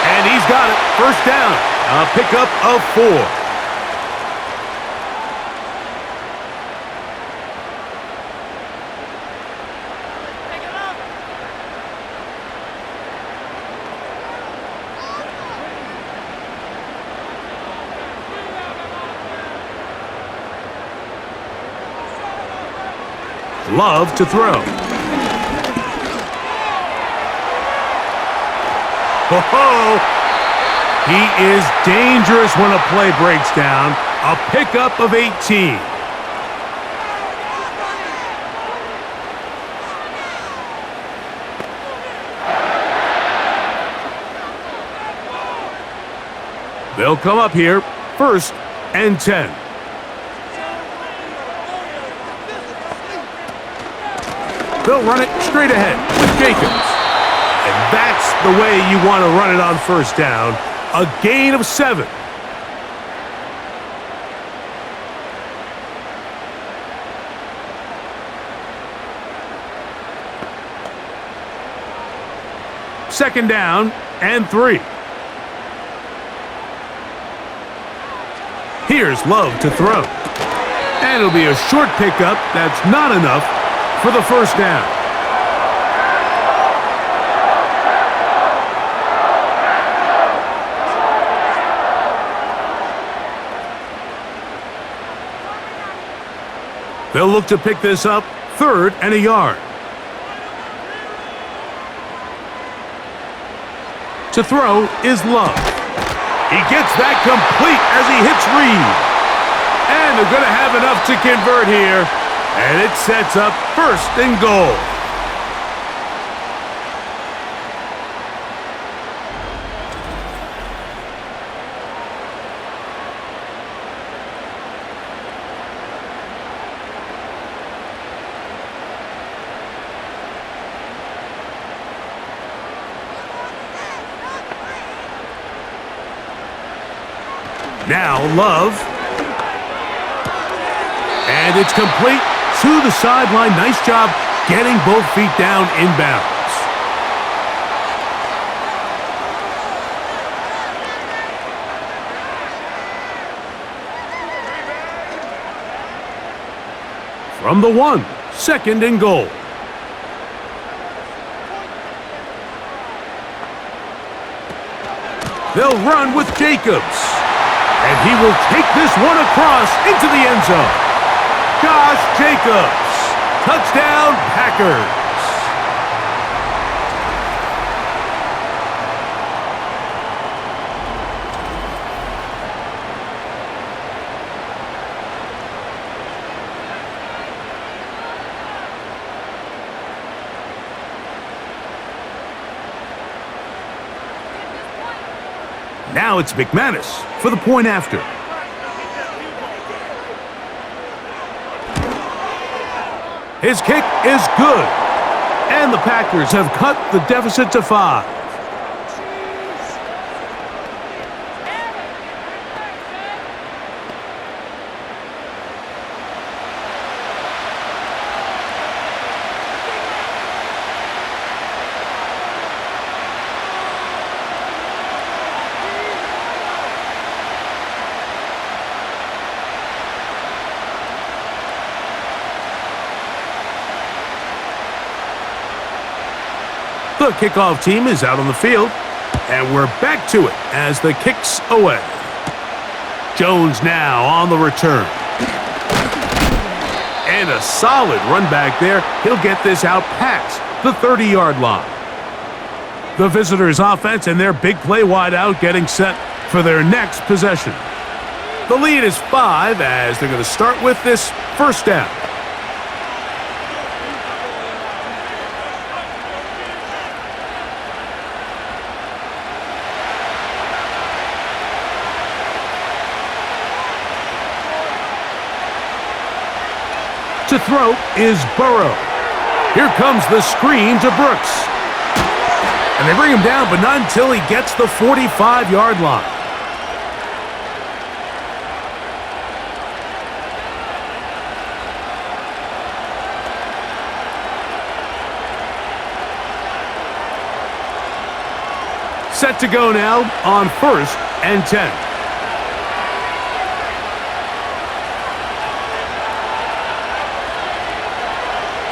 And he's got it. 1st down. A pickup of 4. Love to throw. Ho-ho! He is dangerous when a play breaks down. A pickup of 18. They'll come up here, 1st and 10. They'll run it straight ahead with Jacobs. And that's the way you want to run it on 1st down. a gain of 7. Second down and 3. Here's Love to throw. And it'll be a short pickup that's not enough for the first down. They'll look to pick this up, 3rd and a yard. To throw is Love. He gets that complete as he hits Reed. And they're going to have enough to convert here. And it sets up 1st and goal. Now Love. And it's complete to the sideline. Nice job getting both feet down inbounds. From the 1, 2nd and goal. They'll run with Jacobs. And he will take this one across into the end zone. Josh Jacobs. Touchdown, Packers. Now it's McManus for the point after. His kick is good. And the Packers have cut the deficit to 5. The kickoff team is out on the field, and we're back to it as the kick's away. Jones now on the return. And a solid run back there. He'll get this out past the 30-yard line. The visitors' offense and their big play wideout getting set for their next possession. The lead is 5 as they're going to start with this first down. To throw is Burrow. Here comes the screen to Brooks. And they bring him down, but not until he gets the 45-yard line. Set to go now on 1st and 10.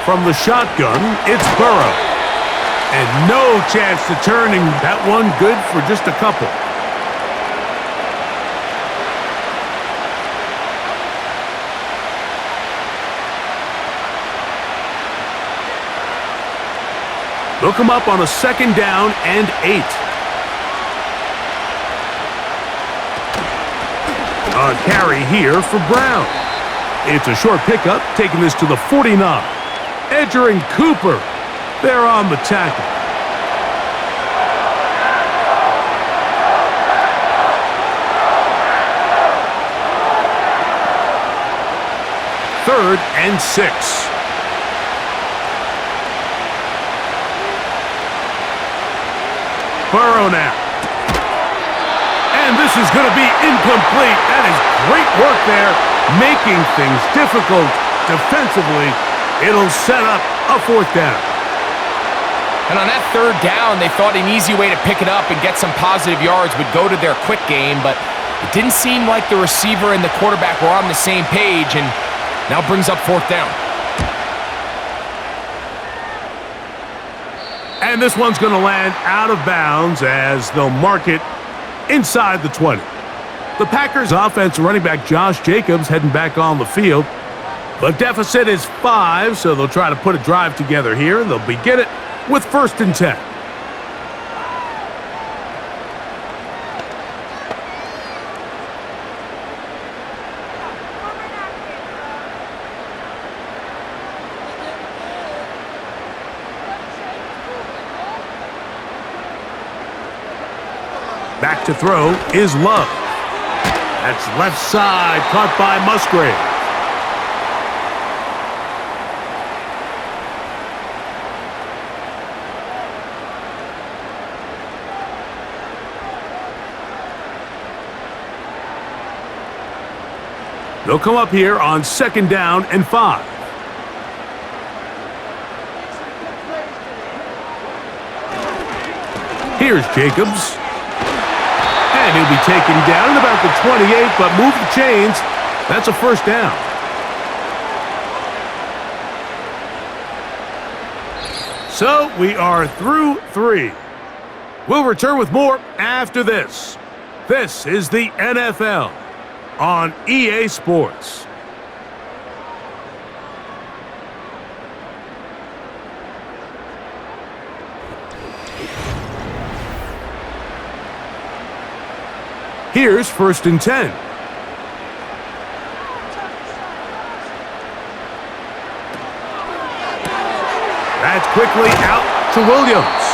From the shotgun, it's Burrow. And no chance to turning that one good for just a couple. They'll come up on a 2nd down and 8. A carry here for Brown. It's a short pickup, taking this to the 49. Edger and Cooper, they're on the tackle. Third and 6. Burrow now. And this is going to be incomplete. That is great work there, making things difficult defensively. It'll set up a fourth down. And on that third down, they thought an easy way to pick it up and get some positive yards would go to their quick game, but it didn't seem like the receiver and the quarterback were on the same page, and now brings up fourth down. And this one's going to land out of bounds as they'll mark it inside the 20. The Packers offense running back Josh Jacobs heading back on the field. The deficit is 5, so they'll try to put a drive together here, and they'll begin it with 1st and 10. Back to throw is Love. That's left side, caught by Musgrave. They'll come up here on 2nd down and 5. Here's Jacobs. And he'll be taken down at about the 28, but move the chains. That's a 1st down. So we are through 3. We'll return with more after this. This is the NFL on EA Sports. Here's 1st and 10. That's quickly out to Williams.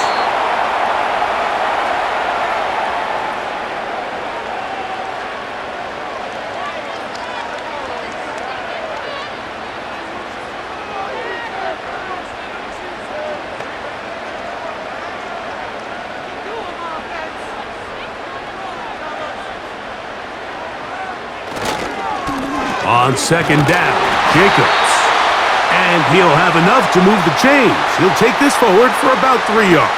On 2nd down, Jacobs. And he'll have enough to move the chains. He'll take this forward for about 3 yards.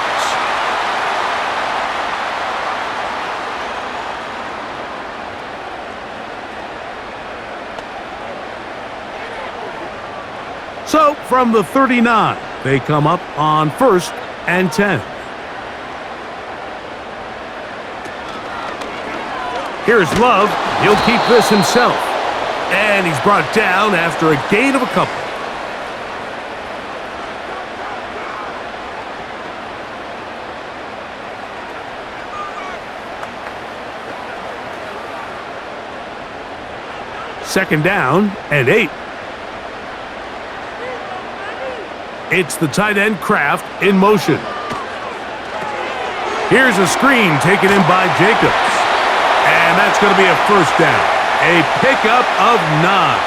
So, from the 39, they come up on 1st and 10. Here's Love. He'll keep this himself. And he's brought down after a gain of a couple. Second down and 8. It's the tight end Kraft in motion. Here's a screen taken in by Jacobs. And that's going to be a 1st down. A pickup of 9.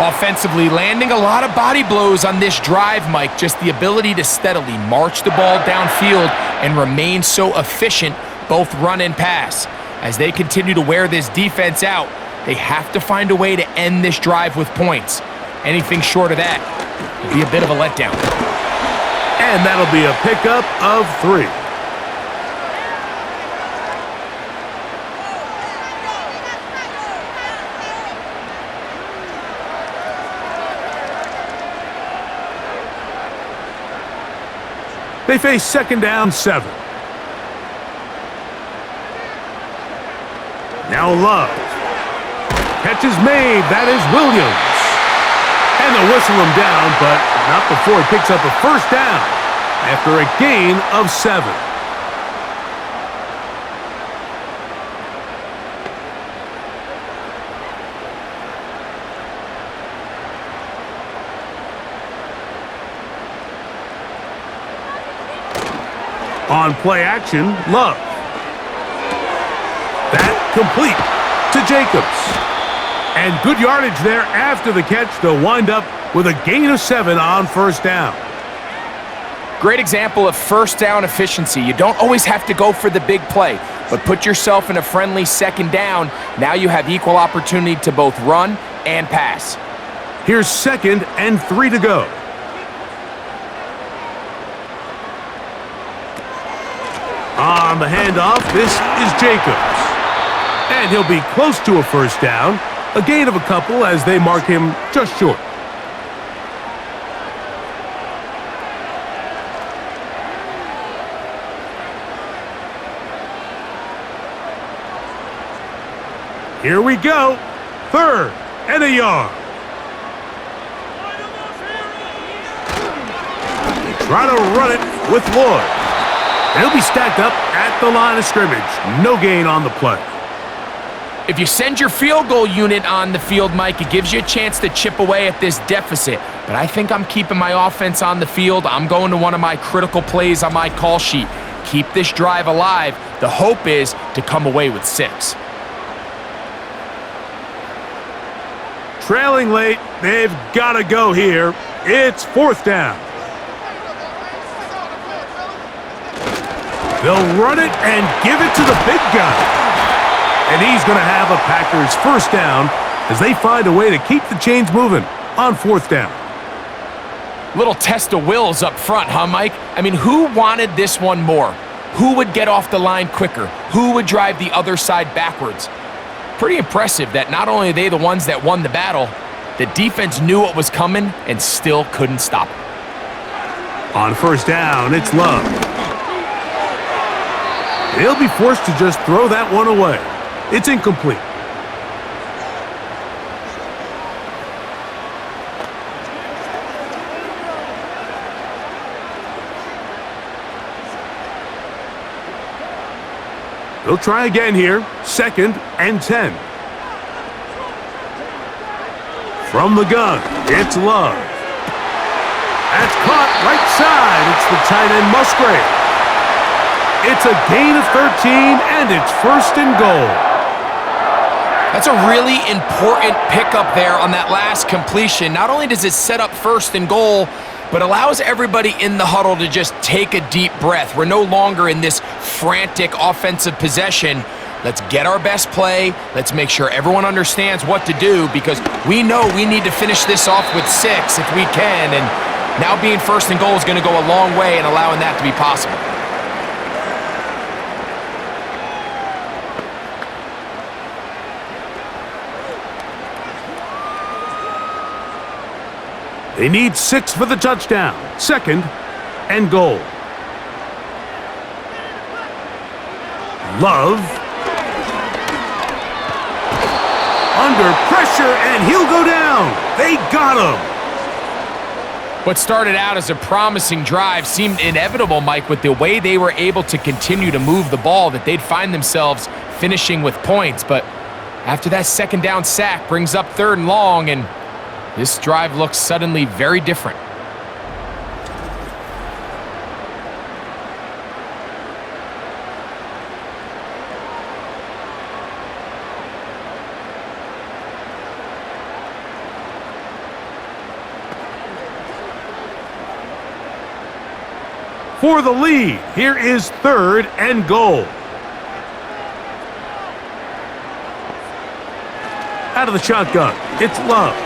Offensively, landing a lot of body blows on this drive, Mike. Just the ability to steadily march the ball downfield and remain so efficient, both run and pass. As they continue to wear this defense out, they have to find a way to end this drive with points. Anything short of that would be a bit of a letdown. And that'll be a pickup of 3. They face 2nd down 7. Now Love. Catch is made. That is Williams. And they'll whistle him down, but not before he picks up a 1st down after a gain of 7. On play action, Love. That complete to Jacobs. And good yardage there after the catch. They'll wind up with a gain of 7 on 1st down. Great example of 1st down efficiency. You don't always have to go for the big play. but put yourself in a friendly second down. Now you have equal opportunity to both run and pass. Here's 2nd and 3 to go. On the handoff, this is Jacobs. And he'll be close to a first down. A gain of a couple as they mark him just short. Here we go. 3rd and a yard. They try to run it with Lloyd. He'll be stacked up at the line of scrimmage. No gain on the play. If you send your field goal unit on the field, Mike, it gives you a chance to chip away at this deficit. But I think I'm keeping my offense on the field. I'm going to one of my critical plays on my call sheet. Keep this drive alive. The hope is to come away with 6. Trailing late, they've got to go here. It's 4th down. They'll run it and give it to the big guy. And he's going to have a Packers first down as they find a way to keep the chains moving on 4th down. Little test of wills up front, huh, Mike? I mean, who wanted this one more? Who would get off the line quicker? Who would drive the other side backwards? Pretty impressive that not only are they the ones that won the battle, the defense knew what was coming and still couldn't stop it. On 1st down, it's Love. They'll be forced to just throw that one away. It's incomplete. They'll try again here. 2nd and 10. From the gun, it's Love. That's caught right side. It's the tight end Musgrave. It's a gain of 13, and it's 1st and goal. That's a really important pickup there on that last completion. Not only does it set up 1st and goal, but allows everybody in the huddle to just take a deep breath. We're no longer in this frantic offensive possession. Let's get our best play. Let's make sure everyone understands what to do because we know we need to finish this off with 6 if we can. And now being 1st and goal is going to go a long way in allowing that to be possible. They need 6 for the touchdown. 2nd and goal. Love. Under pressure, and he'll go down. They got him. What started out as a promising drive seemed inevitable, Mike, with the way they were able to continue to move the ball, that they'd find themselves finishing with points. But after that 2nd down sack brings up 3rd and long, and this drive looks suddenly very different. For the lead, here is 3rd and goal. Out of the shotgun, it's Love.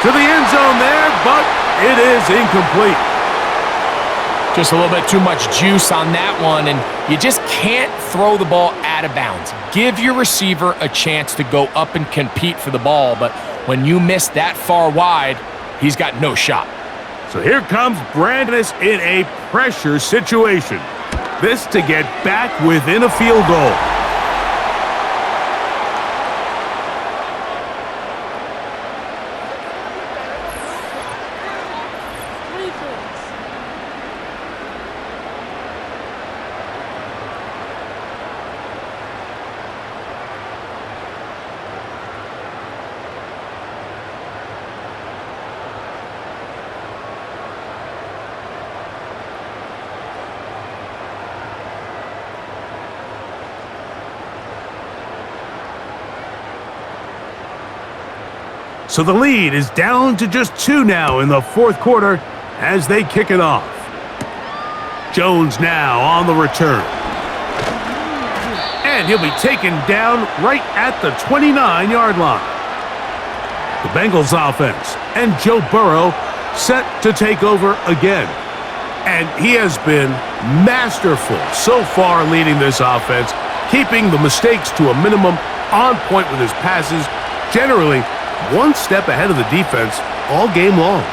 To the end zone there, but it is incomplete. Just a little bit too much juice on that one, and you just can't throw the ball out of bounds. Give your receiver a chance to go up and compete for the ball, but when you miss that far wide, he's got no shot. So here comes Brandon in a pressure situation. This to get back within a field goal. So the lead is down to just 2 now in the 4th quarter as they kick it off. Jones now on the return. And he'll be taken down right at the 29-yard line. The Bengals offense and Joe Burrow set to take over again. And he has been masterful so far leading this offense, keeping the mistakes to a minimum, on point with his passes, generally one step ahead of the defense all game long.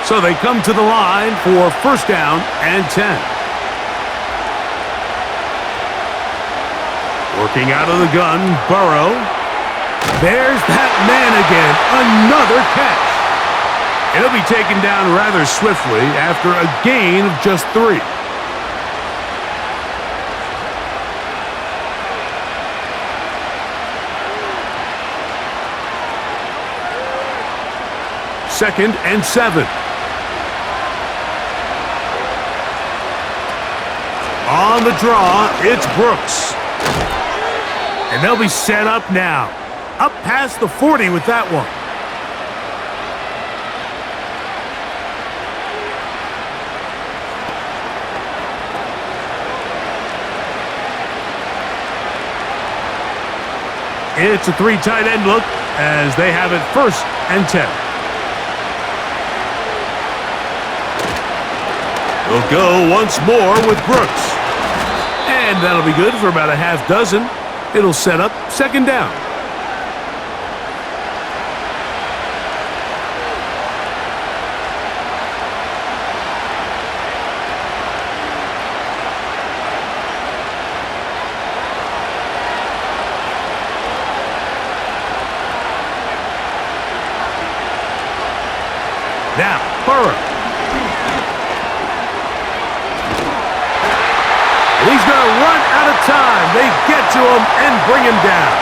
So they come to the line for first down and 10. Working out of the gun, Burrow. There's that man again, another catch. It'll be taken down rather swiftly after a gain of just 3. Second and 7. On the draw, it's Brooks. And they'll be set up now. Up past the 40 with that one. It's a 3 tight end look as they have it first and 10. We'll go once more with Brooks. And that'll be good for about a half dozen. It'll set up second down. Now, Burrow. He's going to run out of time. They get to him and bring him down.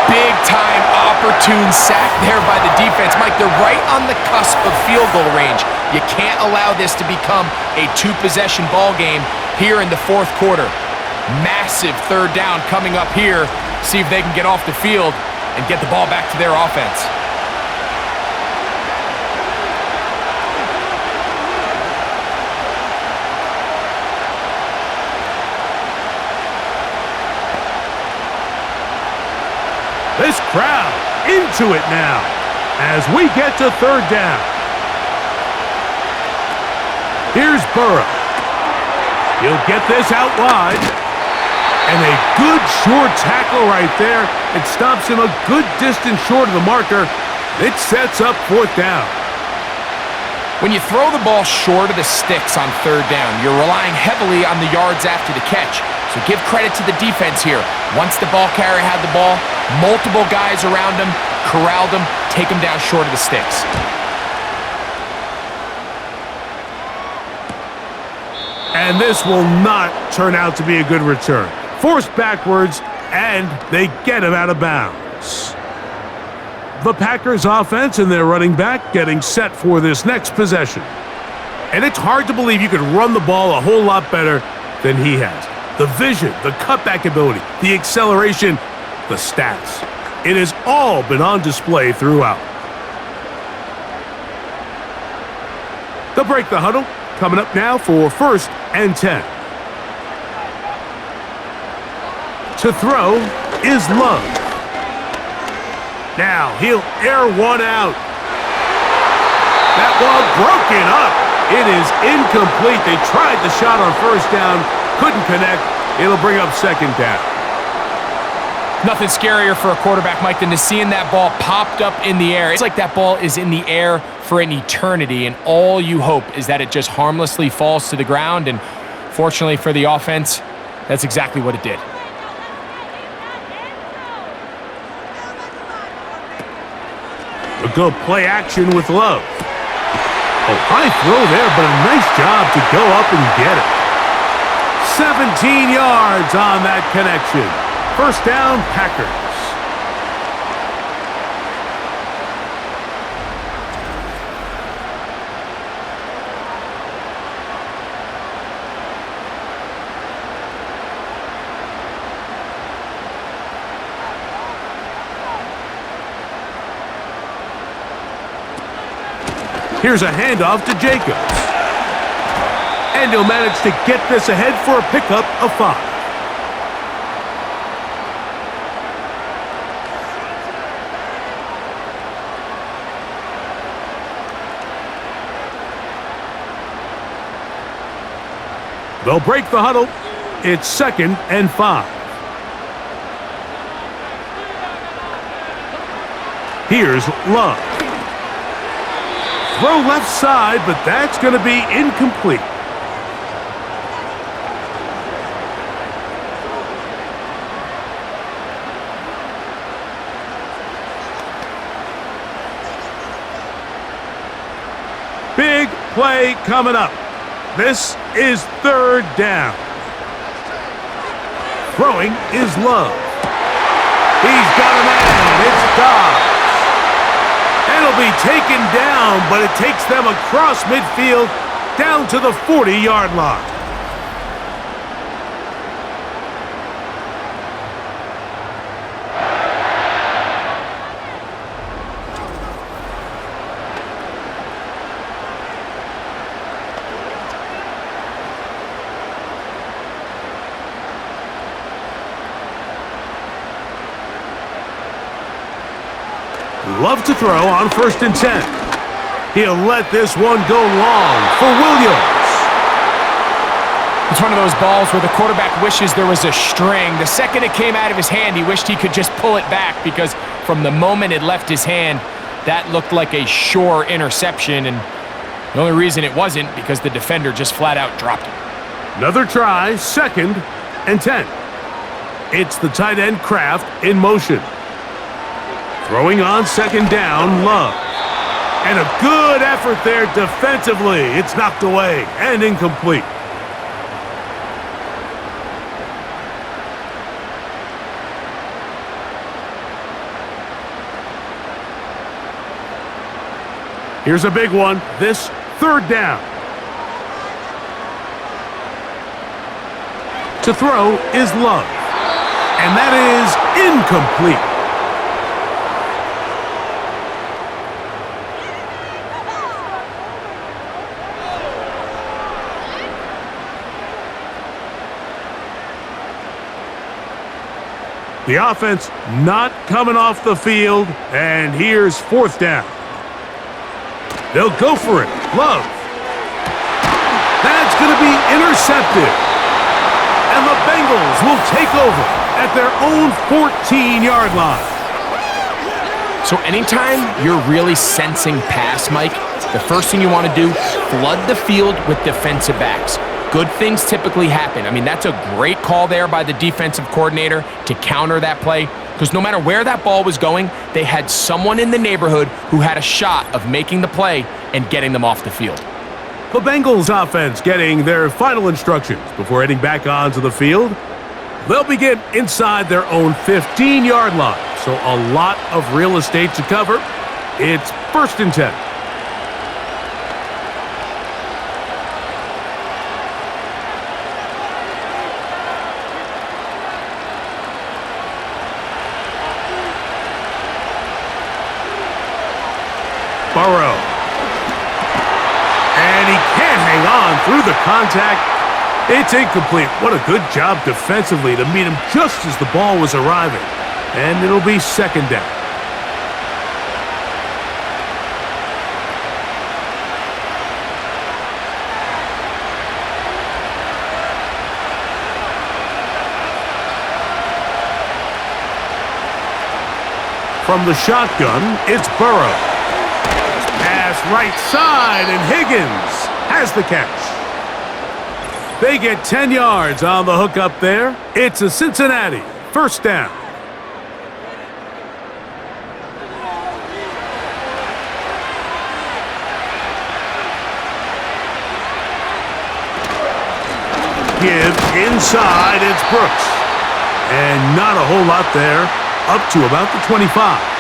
Big-time opportune sack there by the defense. Mike, they're right on the cusp of field goal range. You can't allow this to become a 2-possession ball game here in the fourth quarter. Massive third down coming up here. See if they can get off the field and get the ball back to their offense. This crowd into it now as we get to third down. Here's Burrow. He'll get this out wide. And a good short tackle right there. It stops him a good distance short of the marker. It sets up fourth down. When you throw the ball short of the sticks on third down, you're relying heavily on the yards after the catch. So give credit to the defense here. Once the ball carrier had the ball, multiple guys around him, corralled him, take him down short of the sticks. And this will not turn out to be a good return. Forced backwards, and they get him out of bounds. The Packers offense and their running back getting set for this next possession. And it's hard to believe you could run the ball a whole lot better than he has. The vision, the cutback ability, the acceleration, the stats. It has all been on display throughout. They'll break the huddle. Coming up now for first and 10. To throw is Love. Now he'll air one out. That ball broken up. It is incomplete. They tried the shot on first down. Couldn't connect. It'll bring up second down. Nothing scarier for a quarterback, Mike, than to seeing that ball popped up in the air. It's like that ball is in the air for an eternity, and all you hope is that it just harmlessly falls to the ground, and fortunately for the offense, that's exactly what it did. A good play action with Love. Oh, high throw there, but a nice job to go up and get it. 17 yards on that connection. First down, Packers. Here's a handoff to Jacobs. And he'll manage to get this ahead for a pickup of 5. They'll break the huddle. It's 2nd and 5. Here's Love. Throw left side, but that's going to be incomplete. Big play coming up. This is 3rd down. Throwing is Love. He's got a man. It's Dobbs. It'll be taken down, but it takes them across midfield down to the 40-yard line. Love to throw on 1st and 10. He'll let this one go long for Williams. It's one of those balls where the quarterback wishes there was a string. The second it came out of his hand, he wished he could just pull it back because from the moment it left his hand, that looked like a sure interception, and the only reason it wasn't because the defender just flat out dropped it. Another try, 2nd and 10. It's the tight end Kraft in motion. Throwing on 2nd down, Love. And a good effort there defensively. It's knocked away and incomplete. Here's a big one. This 3rd down. To throw is Love. And that is incomplete. The offense not coming off the field, and here's 4th down. They'll go for it. Love. That's going to be intercepted. And the Bengals will take over at their own 14-yard line. So anytime you're really sensing pass, Mike, the first thing you want to do, flood the field with defensive backs. Good things typically happen. I mean, that's a great call there by the defensive coordinator to counter that play, because no matter where that ball was going, they had someone in the neighborhood who had a shot of making the play and getting them off the field. The Bengals offense getting their final instructions before heading back onto the field. They'll begin inside their own 15-yard line, so a lot of real estate to cover. It's 1st and 10. Burrow. And he can't hang on through the contact. It's incomplete. What a good job defensively to meet him just as the ball was arriving. And it'll be 2nd down. From the shotgun, it's Burrow. Pass right side, and Higgins has the catch. They get 10 yards on the hook up there. It's a Cincinnati 1st down. Give inside, it's Brooks. And not a whole lot there, up to about the 25.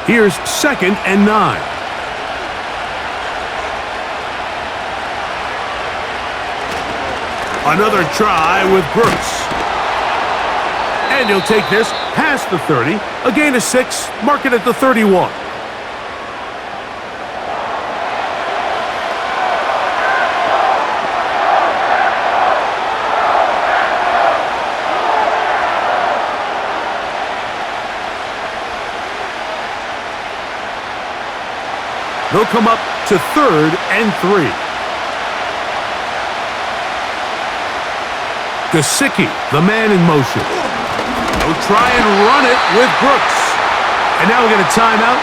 Here's 2nd and 9. Another try with Brooks. And he'll take this past the 30, a gain of 6, mark it at the 31. They'll come up to 3rd and 3. Gesicki, the man in motion. They'll try and run it with Brooks. And now we get a timeout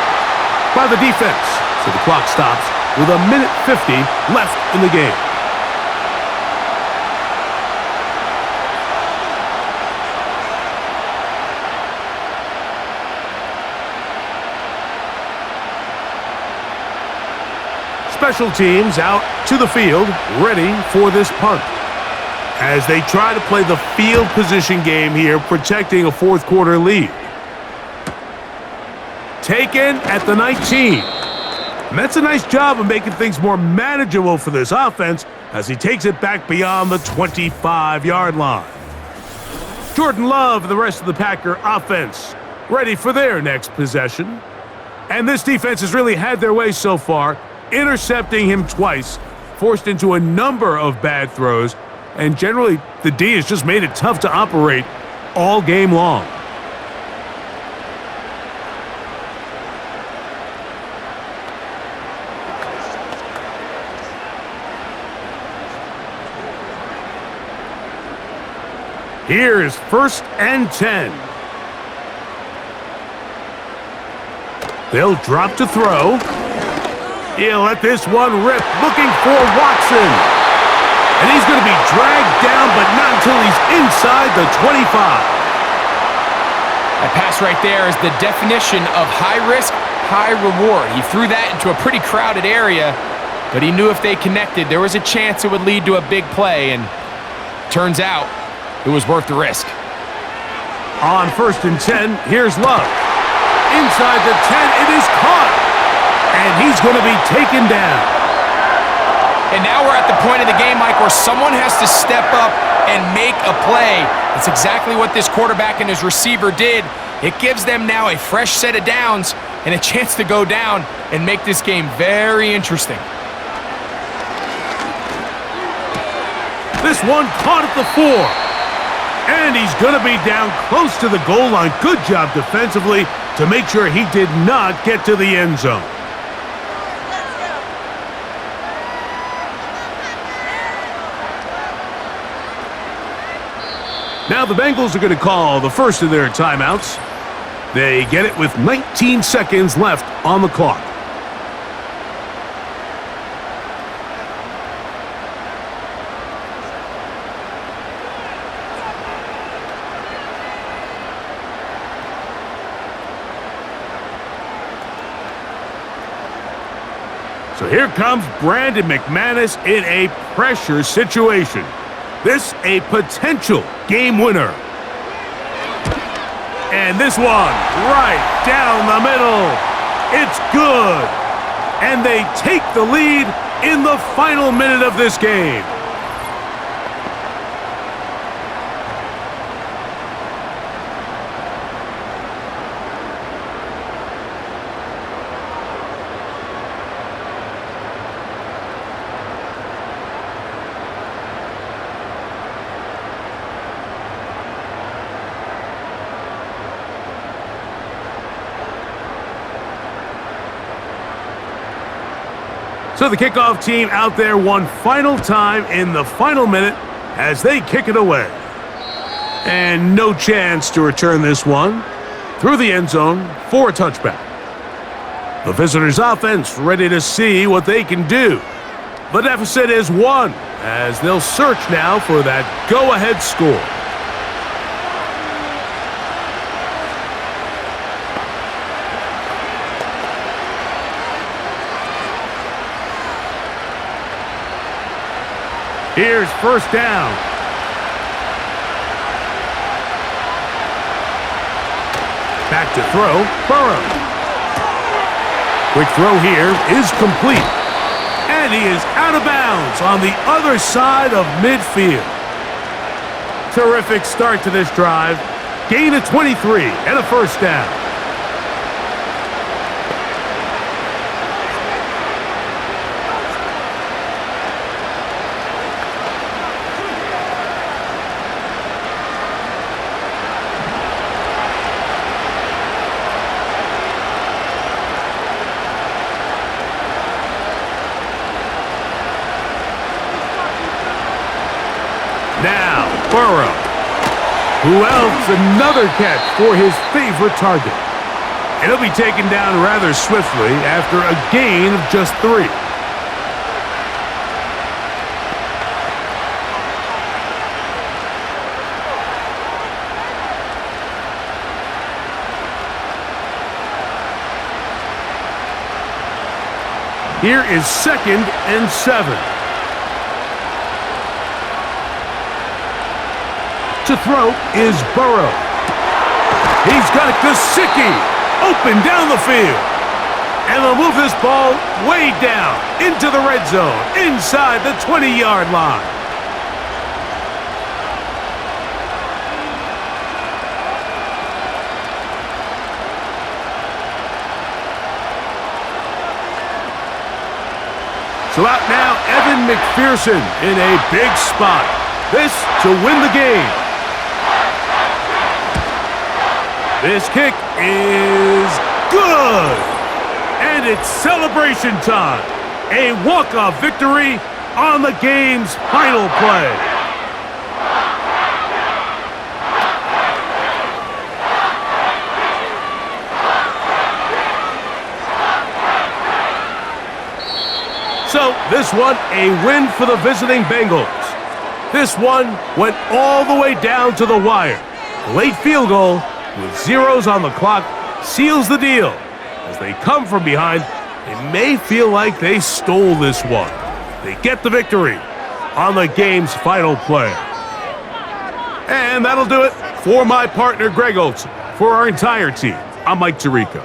by the defense. So the clock stops with 1:50 left in the game. Special teams out to the field, ready for this punt. As they try to play the field position game here, protecting a fourth quarter lead. Taken at the 19. And that's a nice job of making things more manageable for this offense as he takes it back beyond the 25-yard line. Jordan Love and the rest of the Packer offense ready for their next possession. And this defense has really had their way so far, intercepting him twice, forced into a number of bad throws, and generally the D has just made it tough to operate all game long. Here is 1st and 10. They'll drop to throw. He'll let this one rip, looking for Watson. And he's going to be dragged down, but not until he's inside the 25. That pass right there is the definition of high risk, high reward. He threw that into a pretty crowded area, but he knew if they connected, there was a chance it would lead to a big play, and turns out it was worth the risk. On 1st and 10, here's Love. Inside the 10, it is caught. And he's going to be taken down. And now we're at the point of the game, Mike, where someone has to step up and make a play. That's exactly what this quarterback and his receiver did. It gives them now a fresh set of downs and a chance to go down and make this game very interesting. This one caught at the 4. And he's going to be down close to the goal line. Good job defensively to make sure he did not get to the end zone. Now the Bengals are going to call the first of their timeouts. They get it with 19 seconds left on the clock. So here comes Brandon McManus in a pressure situation. This a potential game winner. And this one right down the middle. It's good. And they take the lead in the final minute of this game. So the kickoff team out there one final time in the final minute as they kick it away. And no chance to return this one through the end zone for a touchback. The visitors' offense ready to see what they can do. The deficit is 1 as they'll search now for that go-ahead score. Here's 1st down. Back to throw, Burrow. Quick throw here is complete. And he is out of bounds on the other side of midfield. Terrific start to this drive. Gain of 23 and a first down. Now, Burrow. Who else? Another catch for his favorite target. And he'll be taken down rather swiftly after a gain of just 3. Here is 2nd and 7. To throw is Burrow. He's got Gesicki open down the field. And they'll move this ball way down into the red zone, inside the 20-yard line. So out now, Evan McPherson in a big spot. This to win the game. This kick is good. And it's celebration time. A walk-off victory on the game's final play. So this one, a win for the visiting Bengals. This one went all the way down to the wire. The late field goal with zeros on the clock seals the deal. As they come from behind, they may feel like they stole this one. They get the victory on the game's final play. And that'll do it for my partner, Greg Olson. For our entire team, I'm Mike Tirico.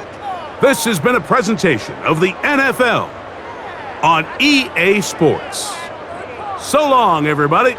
This has been a presentation of the NFL on EA Sports. So long, everybody.